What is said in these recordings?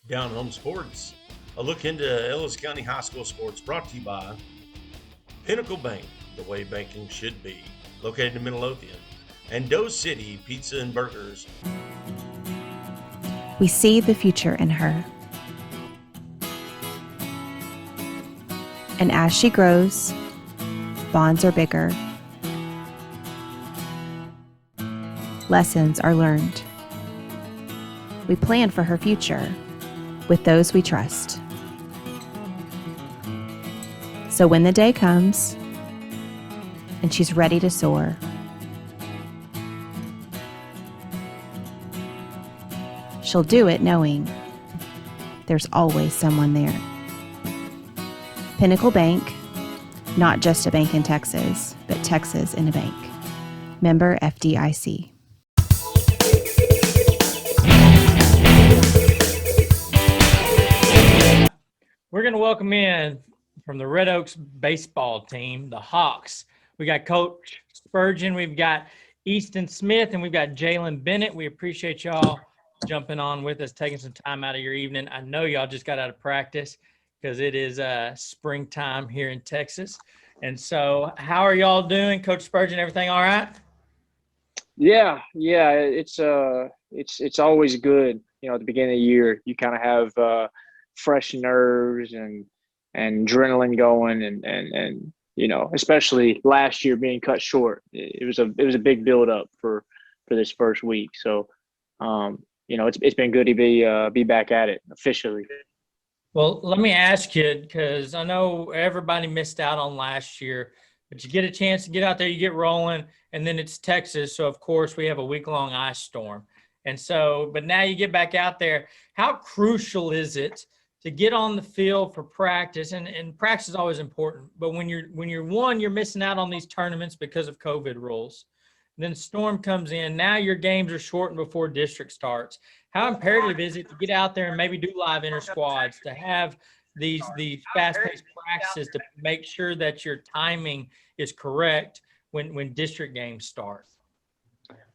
DownHome Sports, a look into Ellis County High School sports brought to you by Pinnacle Bank, the way banking should be, located in Midlothian, and Doe City Pizza and Burgers. We see the future in her. And as she grows, bonds are bigger. Lessons are learned. We plan for her future with those we trust. So when the day comes and she's ready to soar, she'll do it knowing there's always someone there. Pinnacle Bank, not just a bank in Texas, but Texas in a bank. Member FDIC. We're going to welcome in from the Red Oaks baseball team, the Hawks. We got Coach Spurgeon, we've got Easton Smith, and we've got Jalen Bennett. We appreciate y'all jumping on with us, taking some time out of your evening. I know y'all just got out of practice because it is springtime here in Texas. And so how are y'all doing? Coach Spurgeon, everything all right? Yeah, it's always good. You know, at the beginning of the year, you kind of have fresh nerves and adrenaline going, and you know, especially last year being cut short, it was a big build up for this first week. So, you know, it's been good to be back at it officially. Well, let me ask you, because I know everybody missed out on last year, but you get a chance to get out there, you get rolling, and then it's Texas. So, of course, we have a week-long ice storm. And so, but now you get back out there. How crucial is it to get on the field for practice? And practice is always important. But when you're missing out on these tournaments because of COVID rules. Then storm comes in. Now your games are shortened before district starts. How imperative is it to get out there and maybe do live inter squads, to have these fast-paced practices to make sure that your timing is correct when district games start?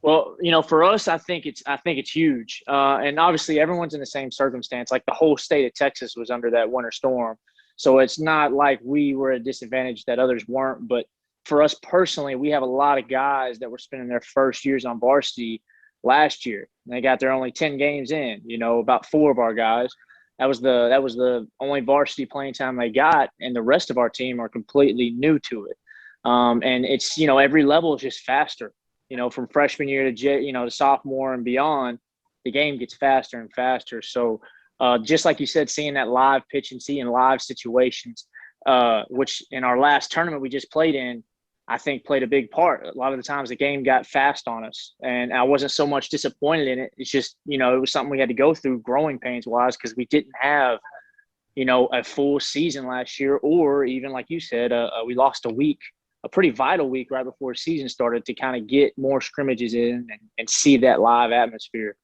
Well, you know, for us, I think it's huge, and obviously everyone's in the same circumstance. Like the whole state of Texas was under that winter storm, so it's not like we were at a disadvantage that others weren't. But for us personally, we have a lot of guys that were spending their first years on varsity last year. And they got their only 10 games in. You know, about 4 of our guys. That was the only varsity playing time they got, and the rest of our team are completely new to it. And it's, you know, every level is just faster. You know, from freshman year to sophomore and beyond, the game gets faster and faster. So just like you said, seeing that live pitch and seeing live situations, which in our last tournament we just played in, I think played a big part. A lot of the times the game got fast on us, and I wasn't so much disappointed in it. It's just, you know, it was something we had to go through growing pains wise, because we didn't have, you know, a full season last year, or even like you said, we lost a week, a pretty vital week right before the season started, to kind of get more scrimmages in and see that live atmosphere.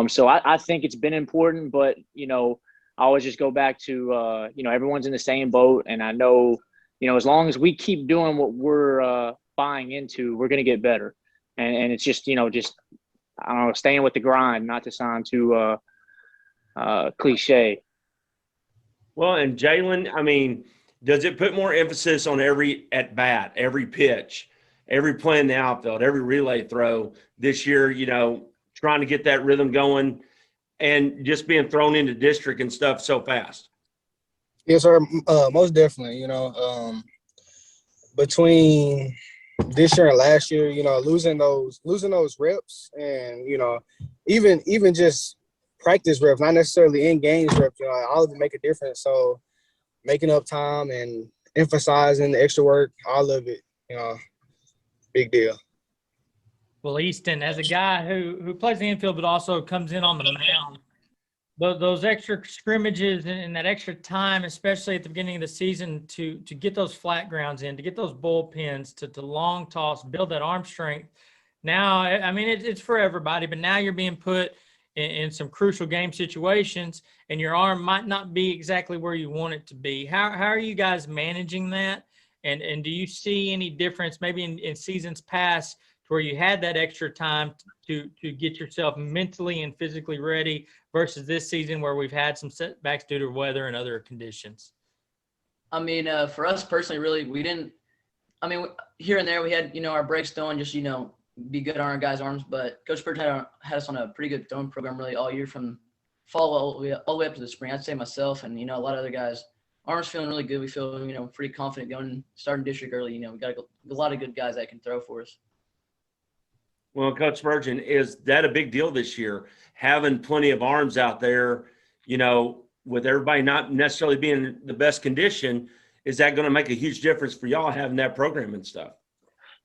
So I think it's been important, but, you know, I always just go back to, you know, everyone's in the same boat. And I know, you know, as long as we keep doing what we're buying into, we're going to get better. And it's just, you know, I don't know, staying with the grind, not to sound too cliche. Well, and Jalen, I mean, does it put more emphasis on every at-bat, every pitch, every play in the outfield, every relay throw this year, you know, trying to get that rhythm going and just being thrown into district and stuff so fast? Yes, sir. Most definitely. You know, between this year and last year, you know, losing those reps, and, you know, even just practice reps, not necessarily in games reps, you know, all of it make a difference. So making up time and emphasizing the extra work, all of it, you know, big deal. Well, Easton, as a guy who plays the infield but also comes in on the mound, those extra scrimmages and that extra time, especially at the beginning of the season, to get those flat grounds in, to get those bullpens, to long toss, build that arm strength. Now, I mean, it's for everybody, but now you're being put in some crucial game situations, and your arm might not be exactly where you want it to be. How are you guys managing that? And do you see any difference maybe in seasons past to where you had that extra time to get yourself mentally and physically ready versus this season where we've had some setbacks due to weather and other conditions? I mean, for us personally, really, we didn't. I mean, here and there we had, our breaks throwing, just, be good on our guys' arms. But Coach Bird had us on a pretty good throwing program really all year from fall all the way up to the spring. I'd say myself and, a lot of other guys, arms feeling really good. We feel, pretty confident going starting district early. We got a lot of good guys that can throw for us. Well, Coach Spurgeon, is that a big deal this year, having plenty of arms out there, with everybody not necessarily being in the best condition? Is that going to make a huge difference for y'all having that program and stuff?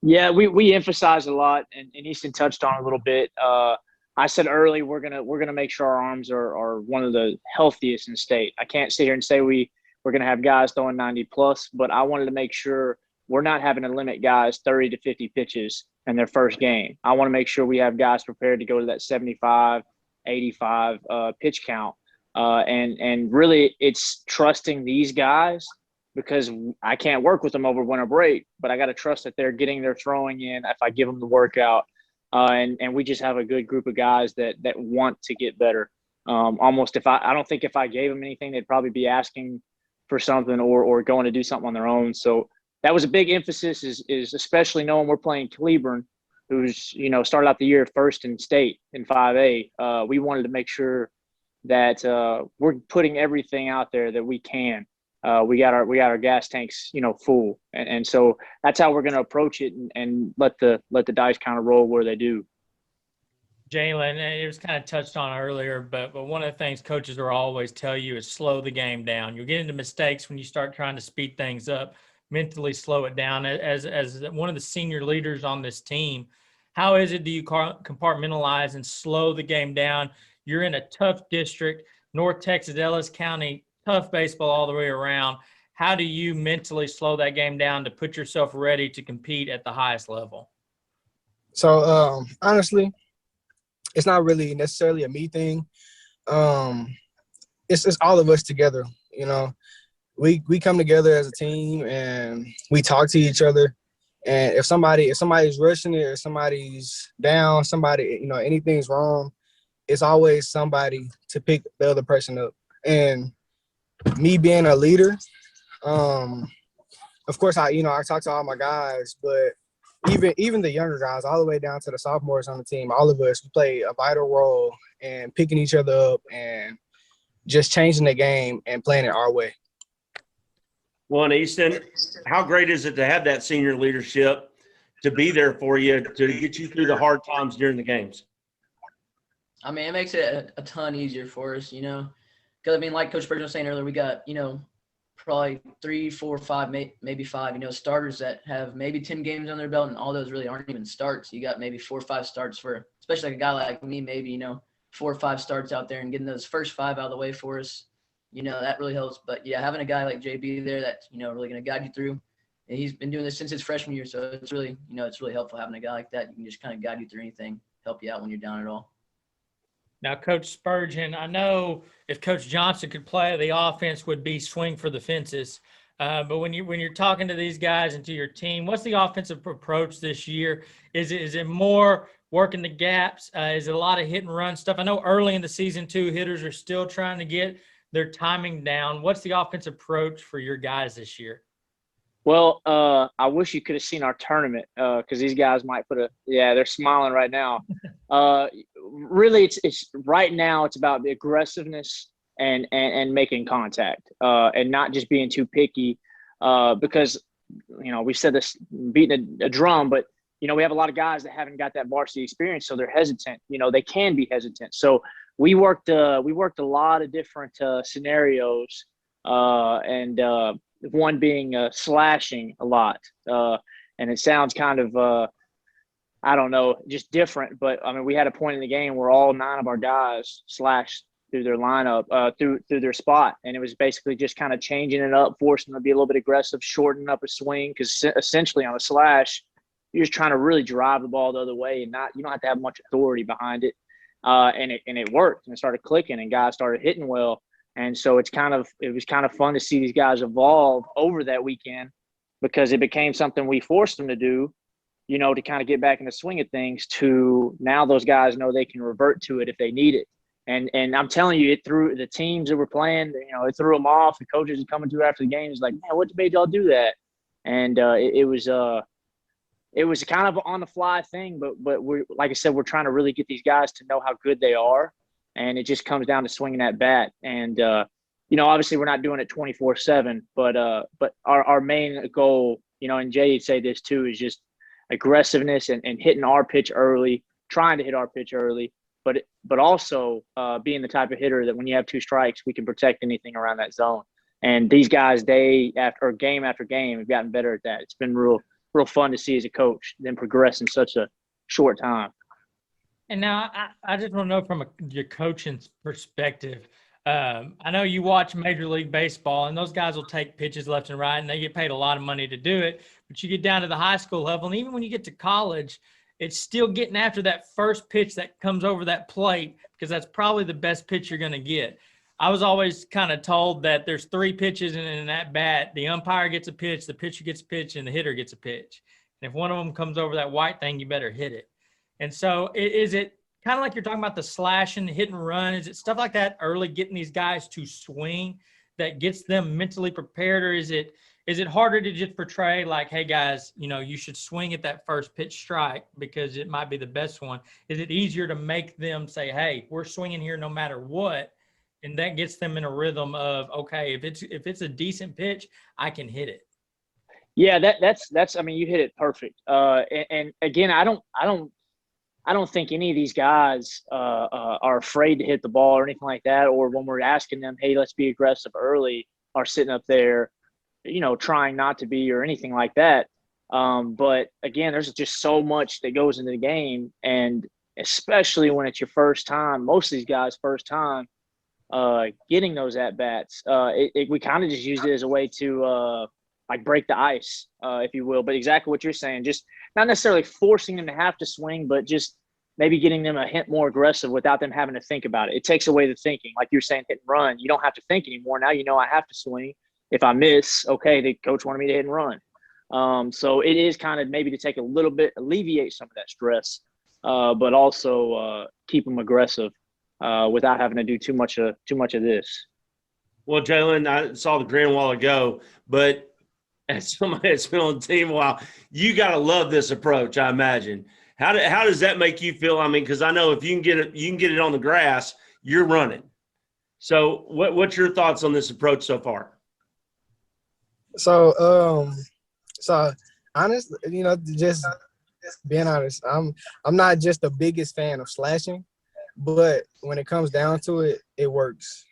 Yeah, we emphasize a lot, and Easton touched on it a little bit. I said early we're gonna make sure our arms are one of the healthiest in the state. I can't sit here and say we're gonna have guys throwing 90 plus, but I wanted to make sure we're not having to limit guys 30 to 50 pitches in their first game. I want to make sure we have guys prepared to go to that 75, 85 pitch count. And really it's trusting these guys, because I can't work with them over winter break, but I got to trust that they're getting their throwing in if I give them the workout. And we just have a good group of guys that want to get better. Almost I don't think if I gave them anything, they'd probably be asking for something or going to do something on their own. So that was a big emphasis is especially knowing we're playing Cleburne, who's, started out the year first in state in 5A. We wanted to make sure that we're putting everything out there that we can. We got our gas tanks, full. And so that's how we're going to approach it and let the dice kind of roll where they do. Jalen, and it was kind of touched on earlier, but one of the things coaches will always tell you is slow the game down. You'll get into mistakes when you start trying to speed things up. Mentally slow it down. As one of the senior leaders on this team, how is it do you compartmentalize and slow the game down? You're in a tough district, North Texas, Ellis County, tough baseball all the way around. How do you mentally slow that game down to put yourself ready to compete at the highest level? So honestly, it's not really necessarily a me thing. It's all of us together, We come together as a team and we talk to each other. And if somebody's rushing it, or somebody's down, anything's wrong, it's always somebody to pick the other person up. And me being a leader, of course I talk to all my guys, but even the younger guys, all the way down to the sophomores on the team, all of us, we play a vital role in picking each other up and just changing the game and playing it our way. Well, and Easton, how great is it to have that senior leadership to be there for you, to get you through the hard times during the games? I mean, it makes it a ton easier for us, because, like Coach Burge was saying earlier, we got, probably 3, 4, 5, maybe 5, starters that have maybe 10 games on their belt, and all those really aren't even starts. You got maybe 4 or 5 starts for, especially like a guy like me, maybe, 4 or 5 starts out there and getting those first 5 out of the way for us. That really helps. But, yeah, having a guy like JB there that's, really going to guide you through. And he's been doing this since his freshman year, so it's really, it's really helpful having a guy like that. You can just kind of guide you through anything, help you out when you're down at all. Now, Coach Spurgeon, I know if Coach Johnson could play, the offense would be swing for the fences. But when you're talking to these guys and to your team, what's the offensive approach this year? Is it more working the gaps? Is it a lot of hit and run stuff? I know early in the season, too, hitters are still trying to get their timing down. What's the offensive approach for your guys this year? Well, I wish you could have seen our tournament because these guys might they're smiling right now. Really, it's right now it's about the aggressiveness and making contact and not just being too picky because, we said this beating a drum, but, we have a lot of guys that haven't got that varsity experience, so they're hesitant. They can be hesitant. So we worked a lot of different scenarios and one being slashing a lot. And it sounds kind of, I don't know, just different. But, I mean, we had a point in the game where all 9 of our guys slashed through their lineup, through their spot. And it was basically just kind of changing it up, forcing them to be a little bit aggressive, shortening up a swing. Because essentially on a slash, you're just trying to really drive the ball the other way and you don't have to have much authority behind it. And it worked. And it started clicking and guys started hitting well. And so it was kind of fun to see these guys evolve over that weekend because it became something we forced them to do. to kind of get back in the swing of things, to now those guys know they can revert to it if they need it. And I'm telling you, it threw the teams that were playing, it threw them off. The coaches are coming to after the game is like, man, what made y'all do that? And it was kind of an on the fly thing, but we're, like I said, we're trying to really get these guys to know how good they are. And it just comes down to swinging that bat. And, obviously we're not doing it 24/7, but our main goal, and Jay'd say this too, is just aggressiveness and hitting our pitch early, trying to hit our pitch early, but also being the type of hitter that when you have 2 strikes, we can protect anything around that zone. And these guys, game after game, have gotten better at that. It's been real fun to see as a coach them progress in such a short time. And now I just want to know from your coaching perspective. I know you watch Major League Baseball, and those guys will take pitches left and right, and they get paid a lot of money to do it. But you get down to the high school level, and even when you get to college, it's still getting after that first pitch that comes over that plate, because that's probably the best pitch you're going to get. I was always kind of told that there's 3 pitches in that bat. The umpire gets a pitch, the pitcher gets a pitch, and the hitter gets a pitch. And if one of them comes over that white thing, you better hit it. And so is it kind of like you're talking about the slash and the hit and run? Is it stuff like that early, getting these guys to swing, that gets them mentally prepared? Or is it harder to just portray like, hey guys, you should swing at that first pitch strike because it might be the best one? Is it easier to make them say, hey, we're swinging here no matter what? And that gets them in a rhythm of, okay, if it's a decent pitch, I can hit it. Yeah, that's. I mean, you hit it perfect. And again, I don't think any of these guys are afraid to hit the ball or anything like that. Or when we're asking them, hey, let's be aggressive early, are sitting up there, trying not to be or anything like that. But again, there's just so much that goes into the game, and especially when it's your first time. Most of these guys' first time. Getting those at bats, we kind of just used it as a way to break the ice, if you will. But exactly what you're saying, just not necessarily forcing them to have to swing, but just maybe getting them a hint more aggressive without them having to think about it. It takes away the thinking. Like you're saying, hit and run. You don't have to think anymore. Now I have to swing. If I miss, okay, the coach wanted me to hit and run. So it is kind of maybe to take a little bit, alleviate some of that stress, but also keep them aggressive. Without having to do too much of this. Well, Jalen, I saw the grin a while ago, but as somebody that's been on the team a while, you got to love this approach, I imagine. How does that make you feel? I mean, because I know if you can get it on the grass, you're running. So what's your thoughts on this approach so far? So honestly, just being honest, I'm not just the biggest fan of slashing. But when it comes down to it, it works.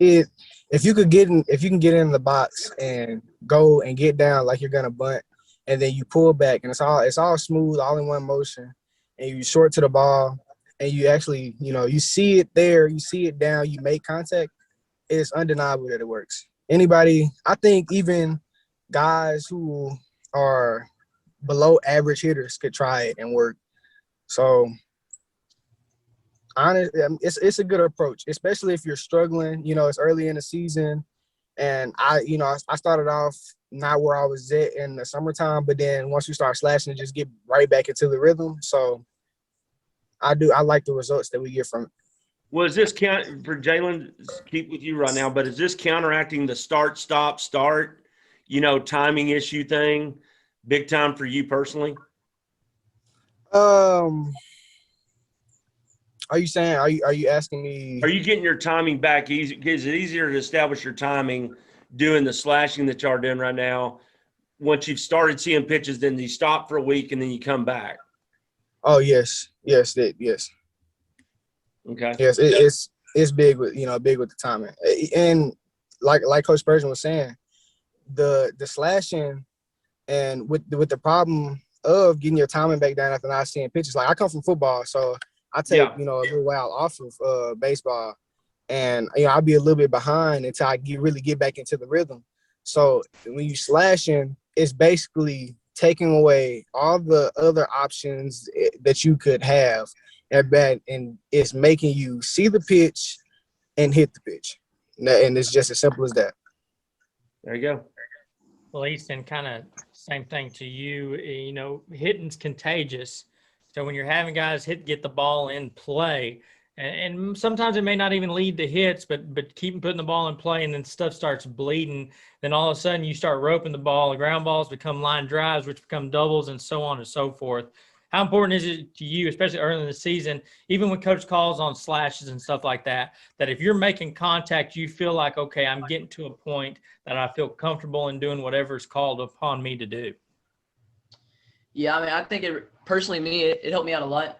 If you can get in the box and go and get down like you're gonna bunt, and then you pull back and it's all smooth, all in one motion, and you short to the ball, and you actually you see it there, you see it down, you make contact, it's undeniable that it works. Anybody, I think even guys who are below average hitters could try it and work. So. Honestly, it's a good approach, especially if you're struggling. It's early in the season, and I started off not where I was at in the summertime, but then once you start slashing, just get right back into the rhythm. So I like the results that we get from it. Well, is this for Jalen? Keep with you right now, but is this counteracting the start, stop, start, timing issue thing, big time for you personally? Are you saying? Are you asking me? Are you getting your timing back easy? Is it easier to establish your timing doing the slashing that y'all are doing right now? Once you've started seeing pitches, then you stop for a week and then you come back. Oh yes. Okay. Yes, it's big with the timing, and like Coach Spurgeon was saying, the slashing, and with the problem of getting your timing back down after not seeing pitches. Like I come from football, so. I take, a little while off of baseball, and, I'll be a little bit behind until I really get back into the rhythm. So when you slashing, it's basically taking away all the other options that you could have at bat, and it's making you see the pitch and hit the pitch. And it's just as simple as that. There you go. Well, Easton, kind of same thing to you. You know, hitting's contagious. So when you're having guys get the ball in play, and sometimes it may not even lead to hits, but keep putting the ball in play, and then stuff starts bleeding. Then all of a sudden you start roping the ball. The ground balls become line drives, which become doubles, and so on and so forth. How important is it to you, especially early in the season, even when coach calls on slashes and stuff like that, that if you're making contact, you feel like, okay, I'm getting to a point that I feel comfortable in doing whatever is called upon me to do? Yeah, I mean, I think personally, it helped me out a lot.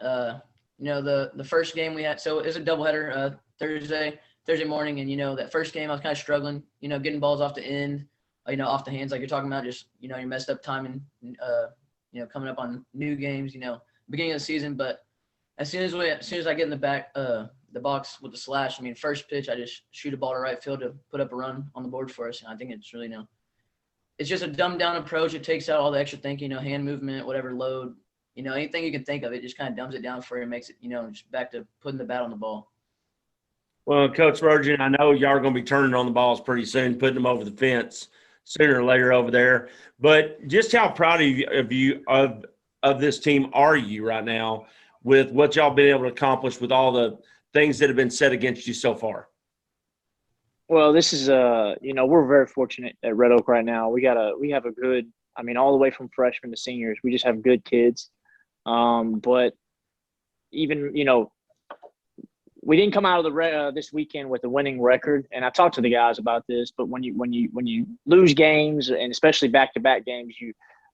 You know, the first game we had, so it was a doubleheader Thursday morning, and you know, that first game I was kind of struggling, you know, getting balls off the end, you know, off the hands, like you're talking about, just, you know, you messed up timing, you know, coming up on new games, you know, beginning of the season. But as soon as I get in the box with the slash, I mean, first pitch, I just shoot a ball to right field to put up a run on the board for us. And I think it's really, you know, it's just a dumbed down approach. It takes out all the extra thinking, you know, hand movement, whatever load, you know, anything you can think of. It just kind of dumbs it down for you and makes it, you know, just back to putting the bat on the ball. Well, Coach Virgin, I know y'all are going to be turning on the balls pretty soon, putting them over the fence sooner or later over there. But just how proud of this team are you right now with what y'all been able to accomplish with all the things that have been said against you so far? Well, this is you know, we're very fortunate at Red Oak right now. We have a good, I mean, all the way from freshmen to seniors, we just have good kids. But even, you know, we didn't come out of the this weekend with a winning record, and I talked to the guys about this. But when you lose games, and especially back-to-back games,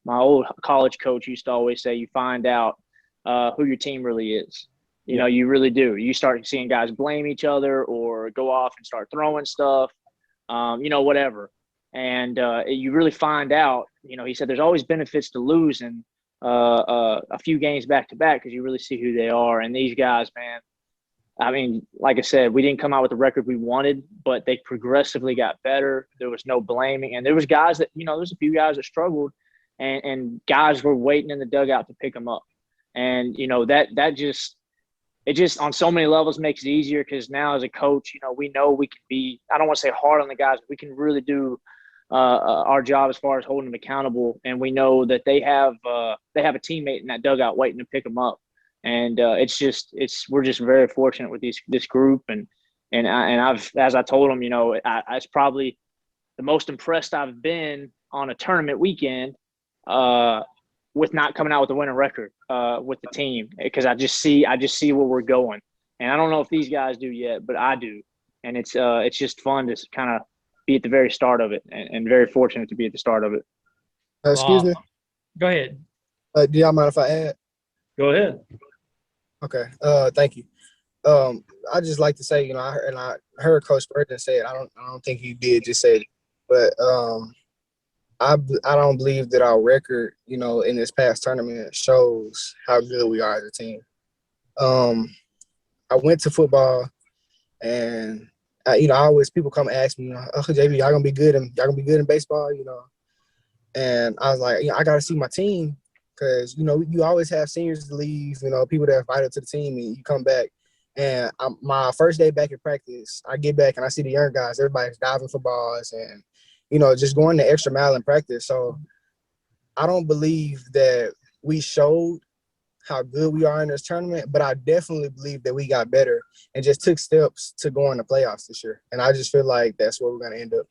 my old college coach used to always say you find out who your team really is. You know, you really do. You start seeing guys blame each other or go off and start throwing stuff, you know, whatever. And you really find out. You know, he said there's always benefits to losing a few games back-to-back because you really see who they are. And these guys, man. I mean, like I said, we didn't come out with the record we wanted, but they progressively got better. There was no blaming. And there was guys that, you know, there's a few guys that struggled and guys were waiting in the dugout to pick them up. And, you know, it just on so many levels makes it easier because now as a coach, you know we can be, I don't want to say hard on the guys, but we can really do our job as far as holding them accountable. And we know that they have a teammate in that dugout waiting to pick them up. And we're just very fortunate with this group, and I've, as I told them, you know, it's probably the most impressed I've been on a tournament weekend with not coming out with a winning record with the team, because I just see where we're going, and I don't know if these guys do yet, but I do, and it's just fun to kind of be at the very start of it, and very fortunate to be at the start of it. Excuse me. Go ahead. Do y'all mind if I add? Go ahead. Okay. Thank you. I just like to say, you know, I heard Coach Burton say it. I don't think he did just say it, but I don't believe that our record, you know, in this past tournament shows how good we are as a team. I went to football, and you know, always people come ask me, you know, oh, JB, y'all gonna be good in baseball, you know, and I was like, you know, I gotta see my team. Because, you know, you always have seniors leave, you know, people that are vital to the team, and you come back. And my first day back in practice, I get back and I see the young guys, everybody's diving for balls and, you know, just going the extra mile in practice. So I don't believe that we showed how good we are in this tournament, but I definitely believe that we got better and just took steps to go in the playoffs this year. And I just feel like that's where we're going to end up.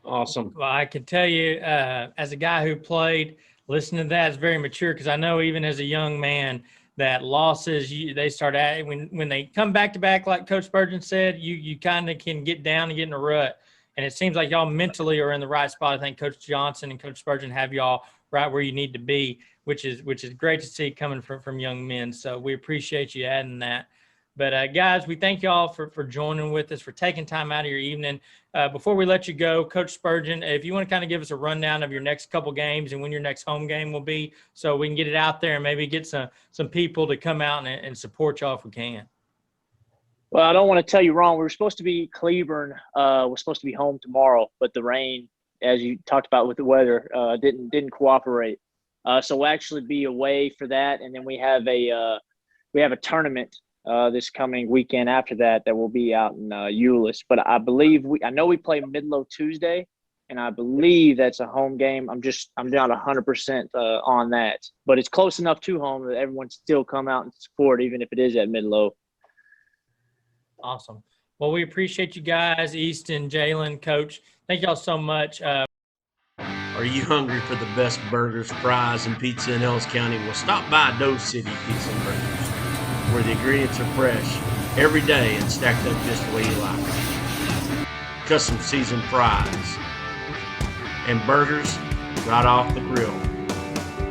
Awesome. Well, I can tell you, as a guy who played, listening to that is very mature, because I know even as a young man that losses, they start at when they come back to back, like Coach Spurgeon said, you kind of can get down and get in a rut. And it seems like y'all mentally are in the right spot. I think Coach Johnson and Coach Spurgeon have y'all right where you need to be, which is great to see coming from young men. So we appreciate you adding that. But guys, we thank y'all for joining with us, for taking time out of your evening. Before we let you go, Coach Spurgeon, if you want to kind of give us a rundown of your next couple games and when your next home game will be, so we can get it out there and maybe get some people to come out and support y'all if we can. Well, I don't want to tell you wrong. We were supposed to be Cleburne. We're supposed to be home tomorrow, but the rain, as you talked about with the weather, didn't cooperate. So we'll actually be away for that, and then we have a tournament this coming weekend after that will be out in Euless. But I believe I know we play Midlothian Tuesday, and I believe that's a home game. I'm not 100% on that, but it's close enough to home that everyone still come out and support, even if it is at Midlow. Awesome. Well, we appreciate you guys, Easton, Jalen, Coach. Thank y'all so much. Are you hungry for the best burgers, fries, and pizza in Ellis County? Well, stop by Doe City Pizza and Burgers, where the ingredients are fresh every day and stacked up just the way you like it. Custom seasoned fries and burgers right off the grill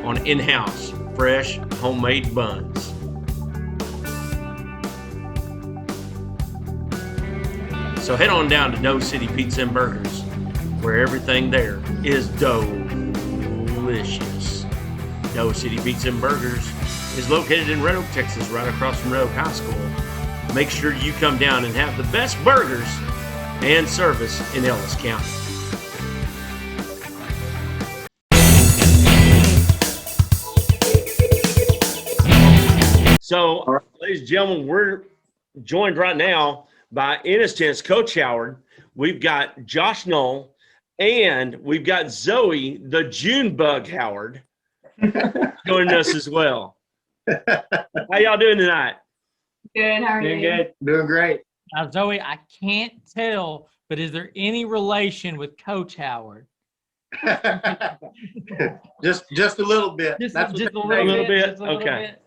on in-house fresh homemade buns. So head on down to Doe City Pizza and Burgers, where everything there is delicious. Doe City Pizza and Burgers is located in Red Oak, Texas, right across from Red Oak High School. Make sure you come down and have the best burgers and service in Ellis County. So, ladies and gentlemen, we're joined right now by Ennis Tennis Coach Howard. We've got Josh Knoll, and we've got Zoe, the June Bug Howard, joining us as well. How y'all doing tonight? Good. How are you? Doing good. Doing great. Now, Zoe, I can't tell, but is there any relation with Coach Howard? just a little bit. Just That's a what little they say. bit. Just a little bit.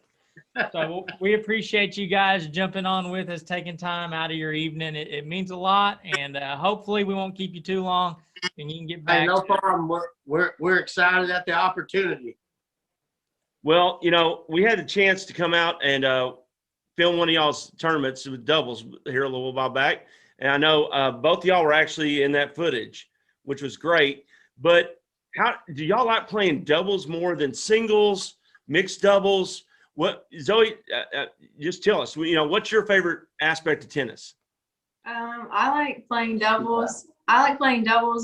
So we appreciate you guys jumping on with us, taking time out of your evening. It means a lot, and hopefully we won't keep you too long, and you can get back. Hey, no to problem. We're excited at the opportunity. Well, you know, we had the chance to come out and film one of y'all's tournaments with doubles here a little while back. And I know both of y'all were actually in that footage, which was great. But how do y'all like playing doubles more than singles, mixed doubles? What, Zoe, just tell us, you know, what's your favorite aspect of tennis? I like playing doubles.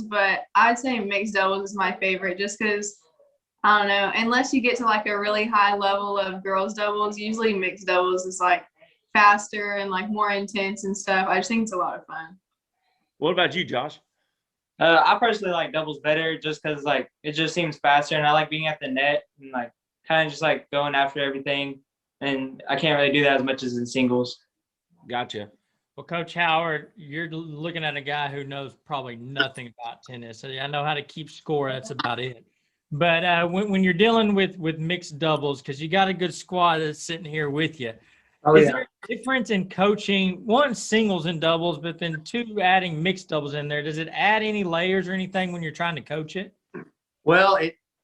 But I'd say mixed doubles is my favorite just because, I don't know, unless you get to like a really high level of girls doubles, usually mixed doubles is like faster and like more intense and stuff. I just think it's a lot of fun. What about you, Josh? I personally like doubles better just because like it just seems faster, and I like being at the net and like kind of just like going after everything, and I can't really do that as much as in singles. Gotcha. Well, Coach Howard, you're looking at a guy who knows probably nothing about tennis. I know how to keep score. That's about it. But when you're dealing with mixed doubles, because you got a good squad that's sitting here with you, is there a difference in coaching, one, singles and doubles, but then two, adding mixed doubles in there? Does it add any layers or anything when you're trying to coach it? Well,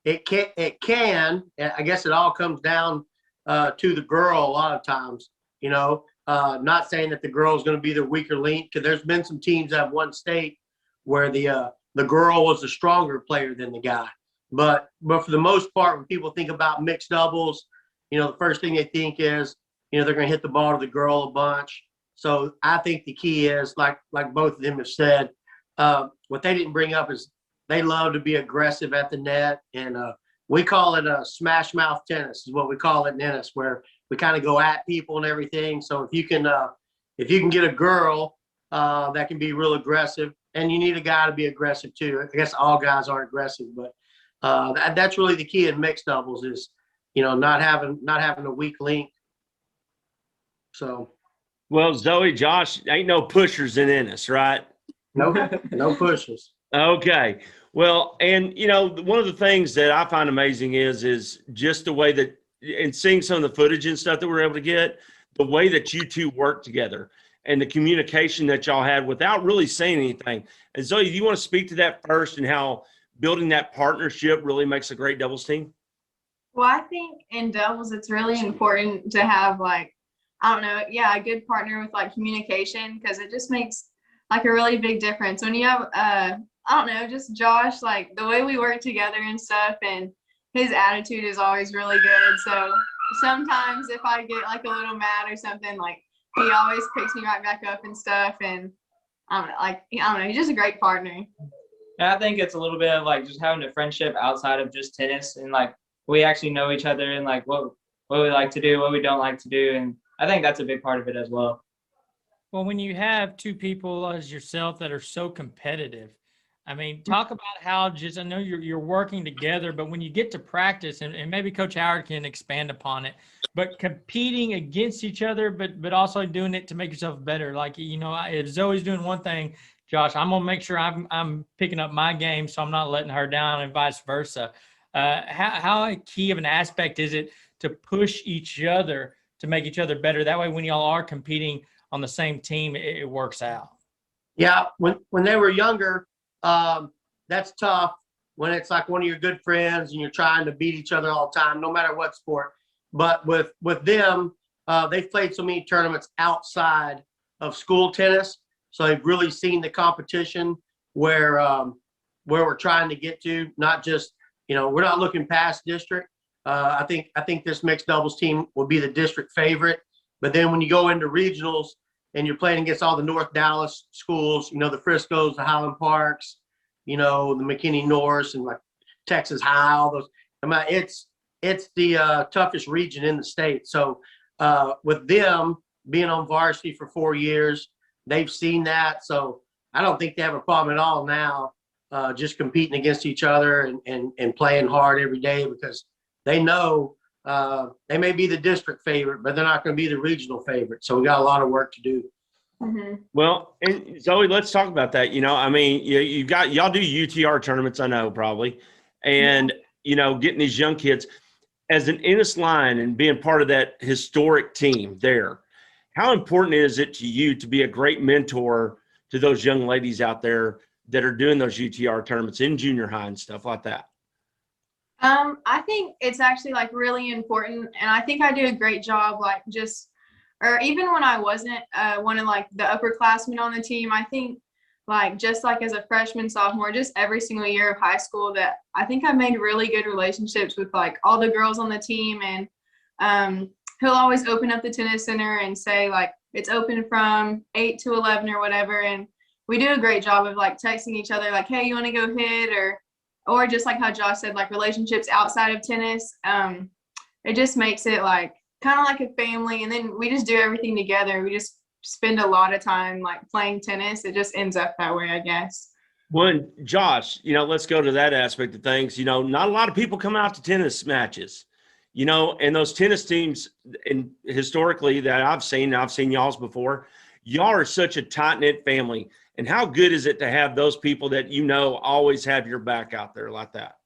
it can. I guess it all comes down to the girl a lot of times. You know, not saying that the girl is going to be the weaker link, because there's been some teams that have won state where the girl was the stronger player than the guy. But for the most part, when people think about mixed doubles, you know, the first thing they think is, you know, they're going to hit the ball to the girl a bunch. So I think the key is, like both of them have said, what they didn't bring up is they love to be aggressive at the net. And we call it a smash mouth tennis is what we call it in Ennis, where we kind of go at people and everything. So if you can get a girl that can be real aggressive, and you need a guy to be aggressive too. I guess all guys aren't aggressive, but that's really the key in mixed doubles is, you know, not having a weak link. So, Well, Zoe, Josh, ain't no pushers in Ennis, right? no pushes. Okay. Well, and you know, one of the things that I find amazing is just the way that, and seeing some of the footage and stuff that we're able to get, the way that you two work together and the communication that y'all had without really saying anything. And Zoe, do you want to speak to that first and how building that partnership really makes a great doubles team? Well, I think in doubles, it's really important to have like, I don't know, a good partner with like communication, because it just makes like a really big difference when you have, I don't know, just Josh, like the way we work together and stuff, and his attitude is always really good. So sometimes if I get like a little mad or something, like he always picks me right back up and stuff. And I don't know, he's just a great partner. And I think it's a little bit of like just having a friendship outside of just tennis, and like we actually know each other and like what we like to do, what we don't like to do, and I think that's a big part of it as well. Well, when you have two people as yourself that are so competitive, I mean, talk about how just, I know you're working together, but when you get to practice, and maybe Coach Howard can expand upon it, but competing against each other, but also doing it to make yourself better. Like, you know, if Zoe's doing one thing, Josh, I'm gonna make sure I'm picking up my game, so I'm not letting her down, and vice versa. How key of an aspect is it to push each other to make each other better? That way, when y'all are competing on the same team, it works out. Yeah, when they were younger, that's tough when it's like one of your good friends and you're trying to beat each other all the time, no matter what sport. But with them, they've played so many tournaments outside of school tennis, so they've really seen the competition where we're trying to get to. Not just, you know, we're not looking past district. I think this mixed doubles team will be the district favorite. But then when you go into regionals and you're playing against all the North Dallas schools, you know, the Friscos, the Highland Parks, you know, the McKinney Norris and like Texas High, all those. I mean, it's the toughest region in the state. So with them being on varsity for 4 years, they've seen that. So I don't think they have a problem at all now, just competing against each other and playing hard every day, because they know they may be the district favorite, but they're not going to be the regional favorite. So we got a lot of work to do. Mm-hmm. Well, and Zoe, let's talk about that. You know, I mean, y'all do UTR tournaments, I know, probably, and you know, getting these young kids as an Ennis line and being part of that historic team there. How important is it to you to be a great mentor to those young ladies out there that are doing those UTR tournaments in junior high and stuff like that? I think it's actually like really important, and I think I do a great job, like just, or even when I wasn't one of like the upperclassmen on the team, I think like just like as a freshman, sophomore, just every single year of high school, that I think I made really good relationships with like all the girls on the team. And he'll always open up the tennis center and say like it's open from 8 to 11 or whatever, and we do a great job of like texting each other like, hey, you want to go hit, or just like how Josh said, like relationships outside of tennis. It just makes it like kind of like a family, and then we just do everything together. We just spend a lot of time like playing tennis. It just ends up that way, I guess. Well, Josh, you know, let's go to that aspect of things. You know, not a lot of people come out to tennis matches, you know, and those tennis teams, and historically that I've seen y'all's before, y'all are such a tight-knit family. And how good is it to have those people that, you know, always have your back out there like that?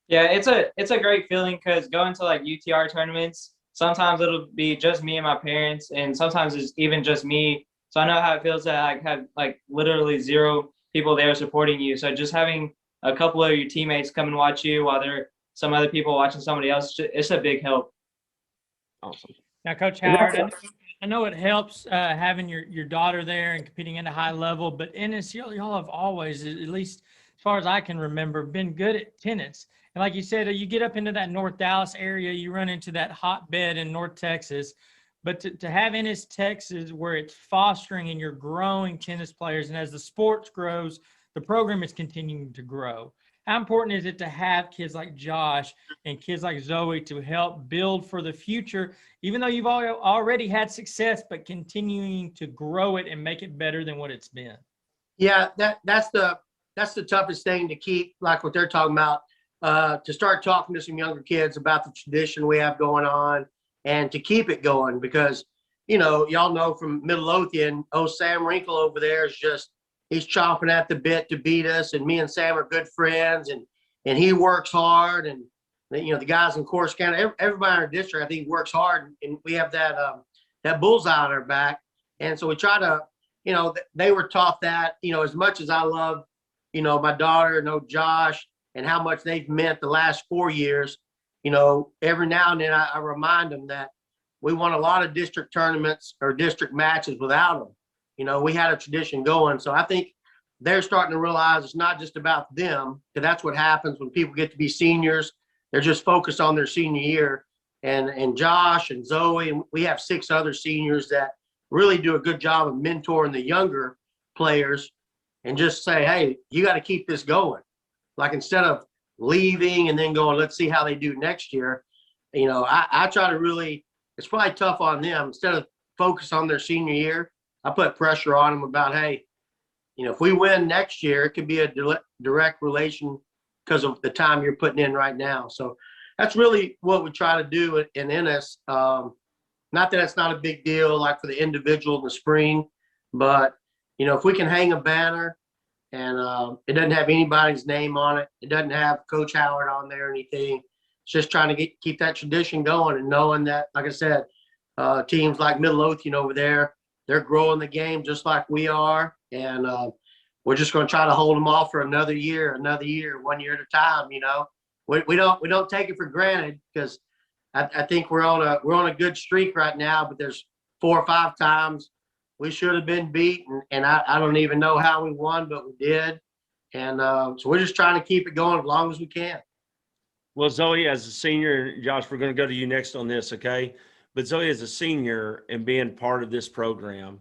Yeah, it's a great feeling, because going to like UTR tournaments, sometimes it'll be just me and my parents, and sometimes it's even just me. So I know how it feels to like have like literally zero people there supporting you. So just having a couple of your teammates come and watch you while there are some other people watching somebody else, it's a big help. Awesome. Now, Coach Howard, I know it helps having your daughter there and competing at a high level, but Ennis, y'all have always, at least as far as I can remember, been good at tennis. And like you said, you get up into that North Dallas area, you run into that hotbed in North Texas. But to have Ennis, Texas, where it's fostering and you're growing tennis players, and as the sports grows, the program is continuing to grow. How important is it to have kids like Josh and kids like Zoe to help build for the future, even though you've already had success, but continuing to grow it and make it better than what it's been? Yeah, that's the toughest thing to keep, like what they're talking about, to start talking to some younger kids about the tradition we have going on and to keep it going, because, you know, y'all know from Midlothian, Sam Wrinkle over there is just, he's chomping at the bit to beat us, and me and Sam are good friends, and he works hard, and you know, the guys in Course County, everybody in our district, I think, works hard, and we have that bullseye on our back. And so we try to, you know, they were taught that, you know, as much as I love, you know, my daughter, Josh, and how much they've meant the last 4 years, you know, every now and then I remind them that we won a lot of district tournaments or district matches without them. You know, we had a tradition going. So I think they're starting to realize it's not just about them, because that's what happens when people get to be seniors. They're just focused on their senior year. And Josh and Zoe, and we have 6 other seniors that really do a good job of mentoring the younger players, and just say, hey, you got to keep this going. Like, instead of leaving and then going, let's see how they do next year, you know, I try to really, it's probably tough on them. Instead of focus on their senior year, I put pressure on them about, hey, if we win next year, it could be a direct relation because of the time you're putting in right now. So that's really what we try to do in Ennis. Not that it's not a big deal, like for the individual in the spring, but if we can hang a banner and it doesn't have anybody's name on it, it doesn't have Coach Howard on there or anything. It's just trying to keep that tradition going and knowing that, like I said, teams like Midlothian over there, they're growing the game just like we are, and we're just going to try to hold them off for another year, 1 year at a time. We don't take it for granted, because I think we're on a good streak right now, but there's 4 or 5 times we should have been beaten, and I don't even know how we won, but we did. And so we're just trying to keep it going as long as we can. Well, Zoe, as a senior, Josh, we're going to go to you next on this, okay? But Zoe, as a senior and being part of this program,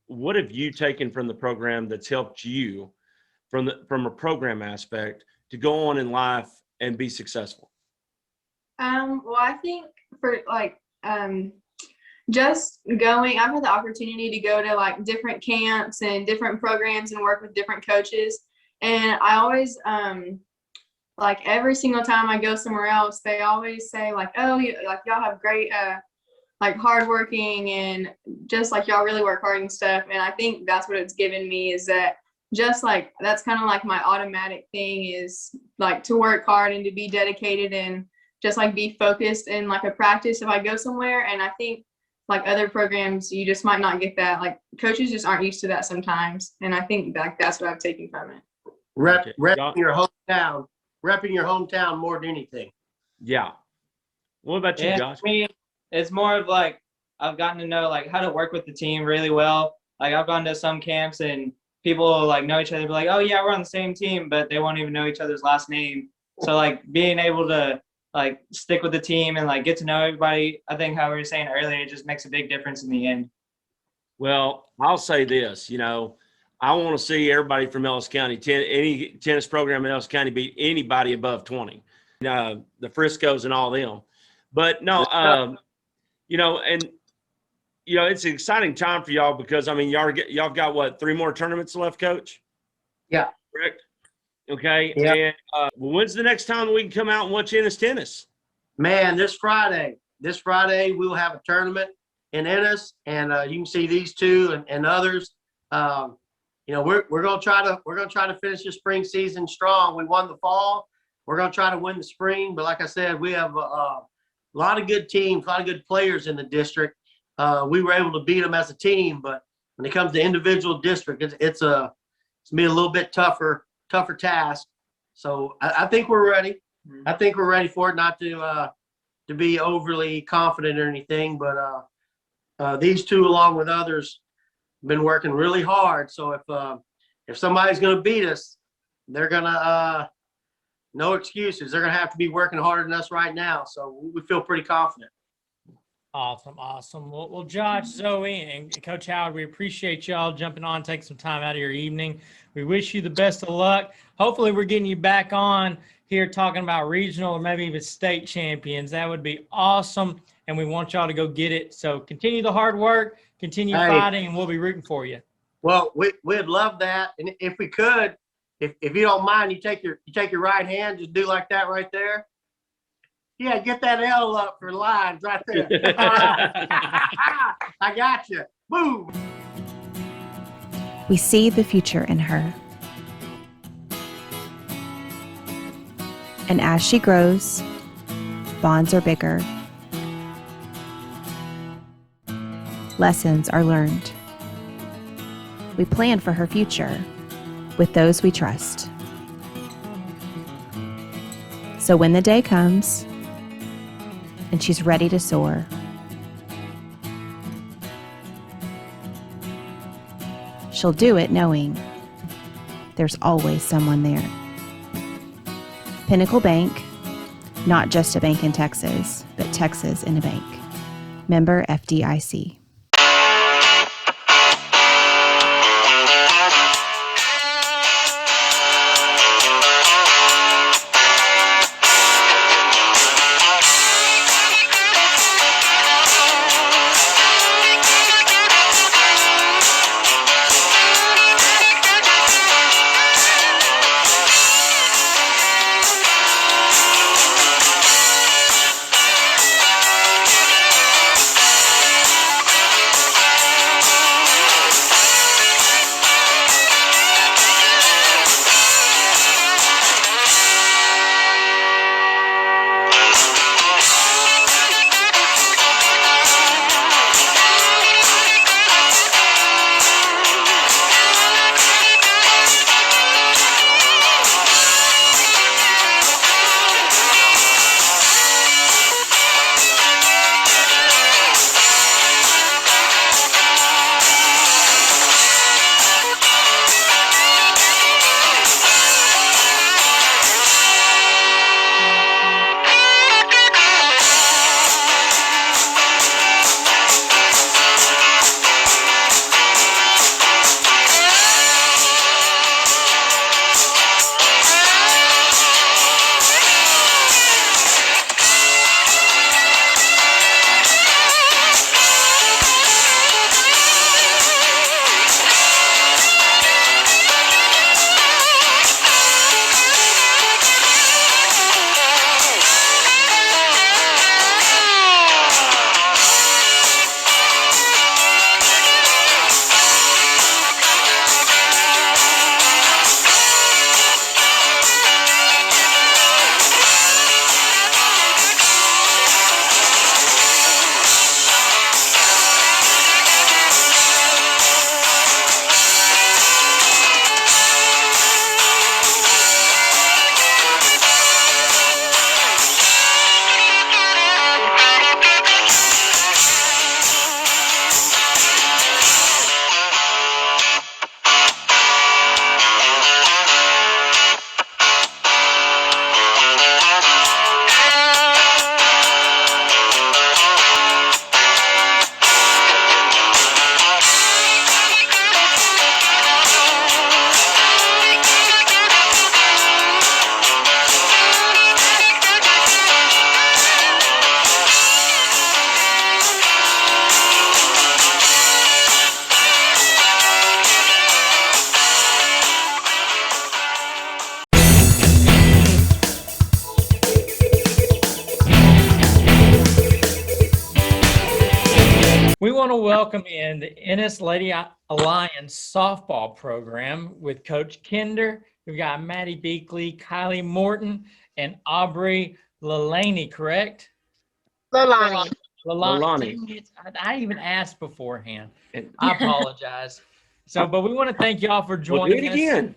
what have you taken from the program that's helped you from a program aspect to go on in life and be successful? Well, I think for just going, I've had the opportunity to go to like different camps and different programs and work with different coaches. And I always, like every single time I go somewhere else, they always say like, oh, y'all have great, like hardworking, and just like y'all really work hard and stuff. And I think that's what it's given me, is that just like, that's kind of like my automatic thing, is like to work hard and to be dedicated and just like be focused in like a practice if I go somewhere. And I think like other programs, you just might not get that. Like coaches just aren't used to that sometimes. And I think like that's what I've taken from it. Repping your hometown more than anything. Yeah. What about you, Josh? For me, it's more of like I've gotten to know like how to work with the team really well. Like I've gone to some camps and people like know each other, be like, oh yeah, we're on the same team, but they won't even know each other's last name. So like being able to like stick with the team and like get to know everybody, I think how we were saying earlier, it just makes a big difference in the end. Well, I'll say this, I want to see everybody from Ellis County, any tennis program in Ellis County, beat anybody above 20, the Friscos and all them. But no, it's an exciting time for y'all, because y'all got what, 3 more tournaments left, Coach? Yeah. Correct. Okay. Yeah. And when's the next time we can come out and watch Ennis Tennis? Man, this Friday we will have a tournament in Ennis, and you can see these two and others. We're gonna try to finish the spring season strong. We won the fall. We're gonna try to win the spring, but like I said, we have a lot of good teams, a lot of good players in the district. We were able to beat them as a team, but when it comes to individual district, it's gonna be a little bit tougher task. So I think we're ready. I think we're ready for it. Not to be overly confident or anything, but these two, along with others, have been working really hard. So if somebody's going to beat us, they're gonna no excuses. They're gonna have to be working harder than us right now. So we feel pretty confident. Awesome. Well, Josh, Zoe, and Coach Howard, we appreciate y'all jumping on, taking some time out of your evening. We wish you the best of luck. Hopefully we're getting you back on here talking about regional or maybe even state champions. That would be awesome, and we want y'all to go get it. So continue the hard work, continue fighting, and we'll be rooting for you. Well, we'd love that. And if we could, if you don't mind, you take your right hand, just do like that right there. Yeah, get that L up for lines right there. I got you. Boom. We see the future in her. And as she grows, bonds are bigger. Lessons are learned. We plan for her future with those we trust. So when the day comes and she's ready to soar, she'll do it knowing there's always someone there. Pinnacle Bank, not just a bank in Texas, but Texas in a bank. Member FDIC. want to welcome in the Ennis Lady Alliance softball program with Coach Kinder. We've got Maddie Beakley, Kylie Morton, and Aubrey Lelaney, correct? Lelaney. Lelaney. Dang it. I even asked beforehand. I apologize. So, but we want to thank y'all for We'll do joining it us. again.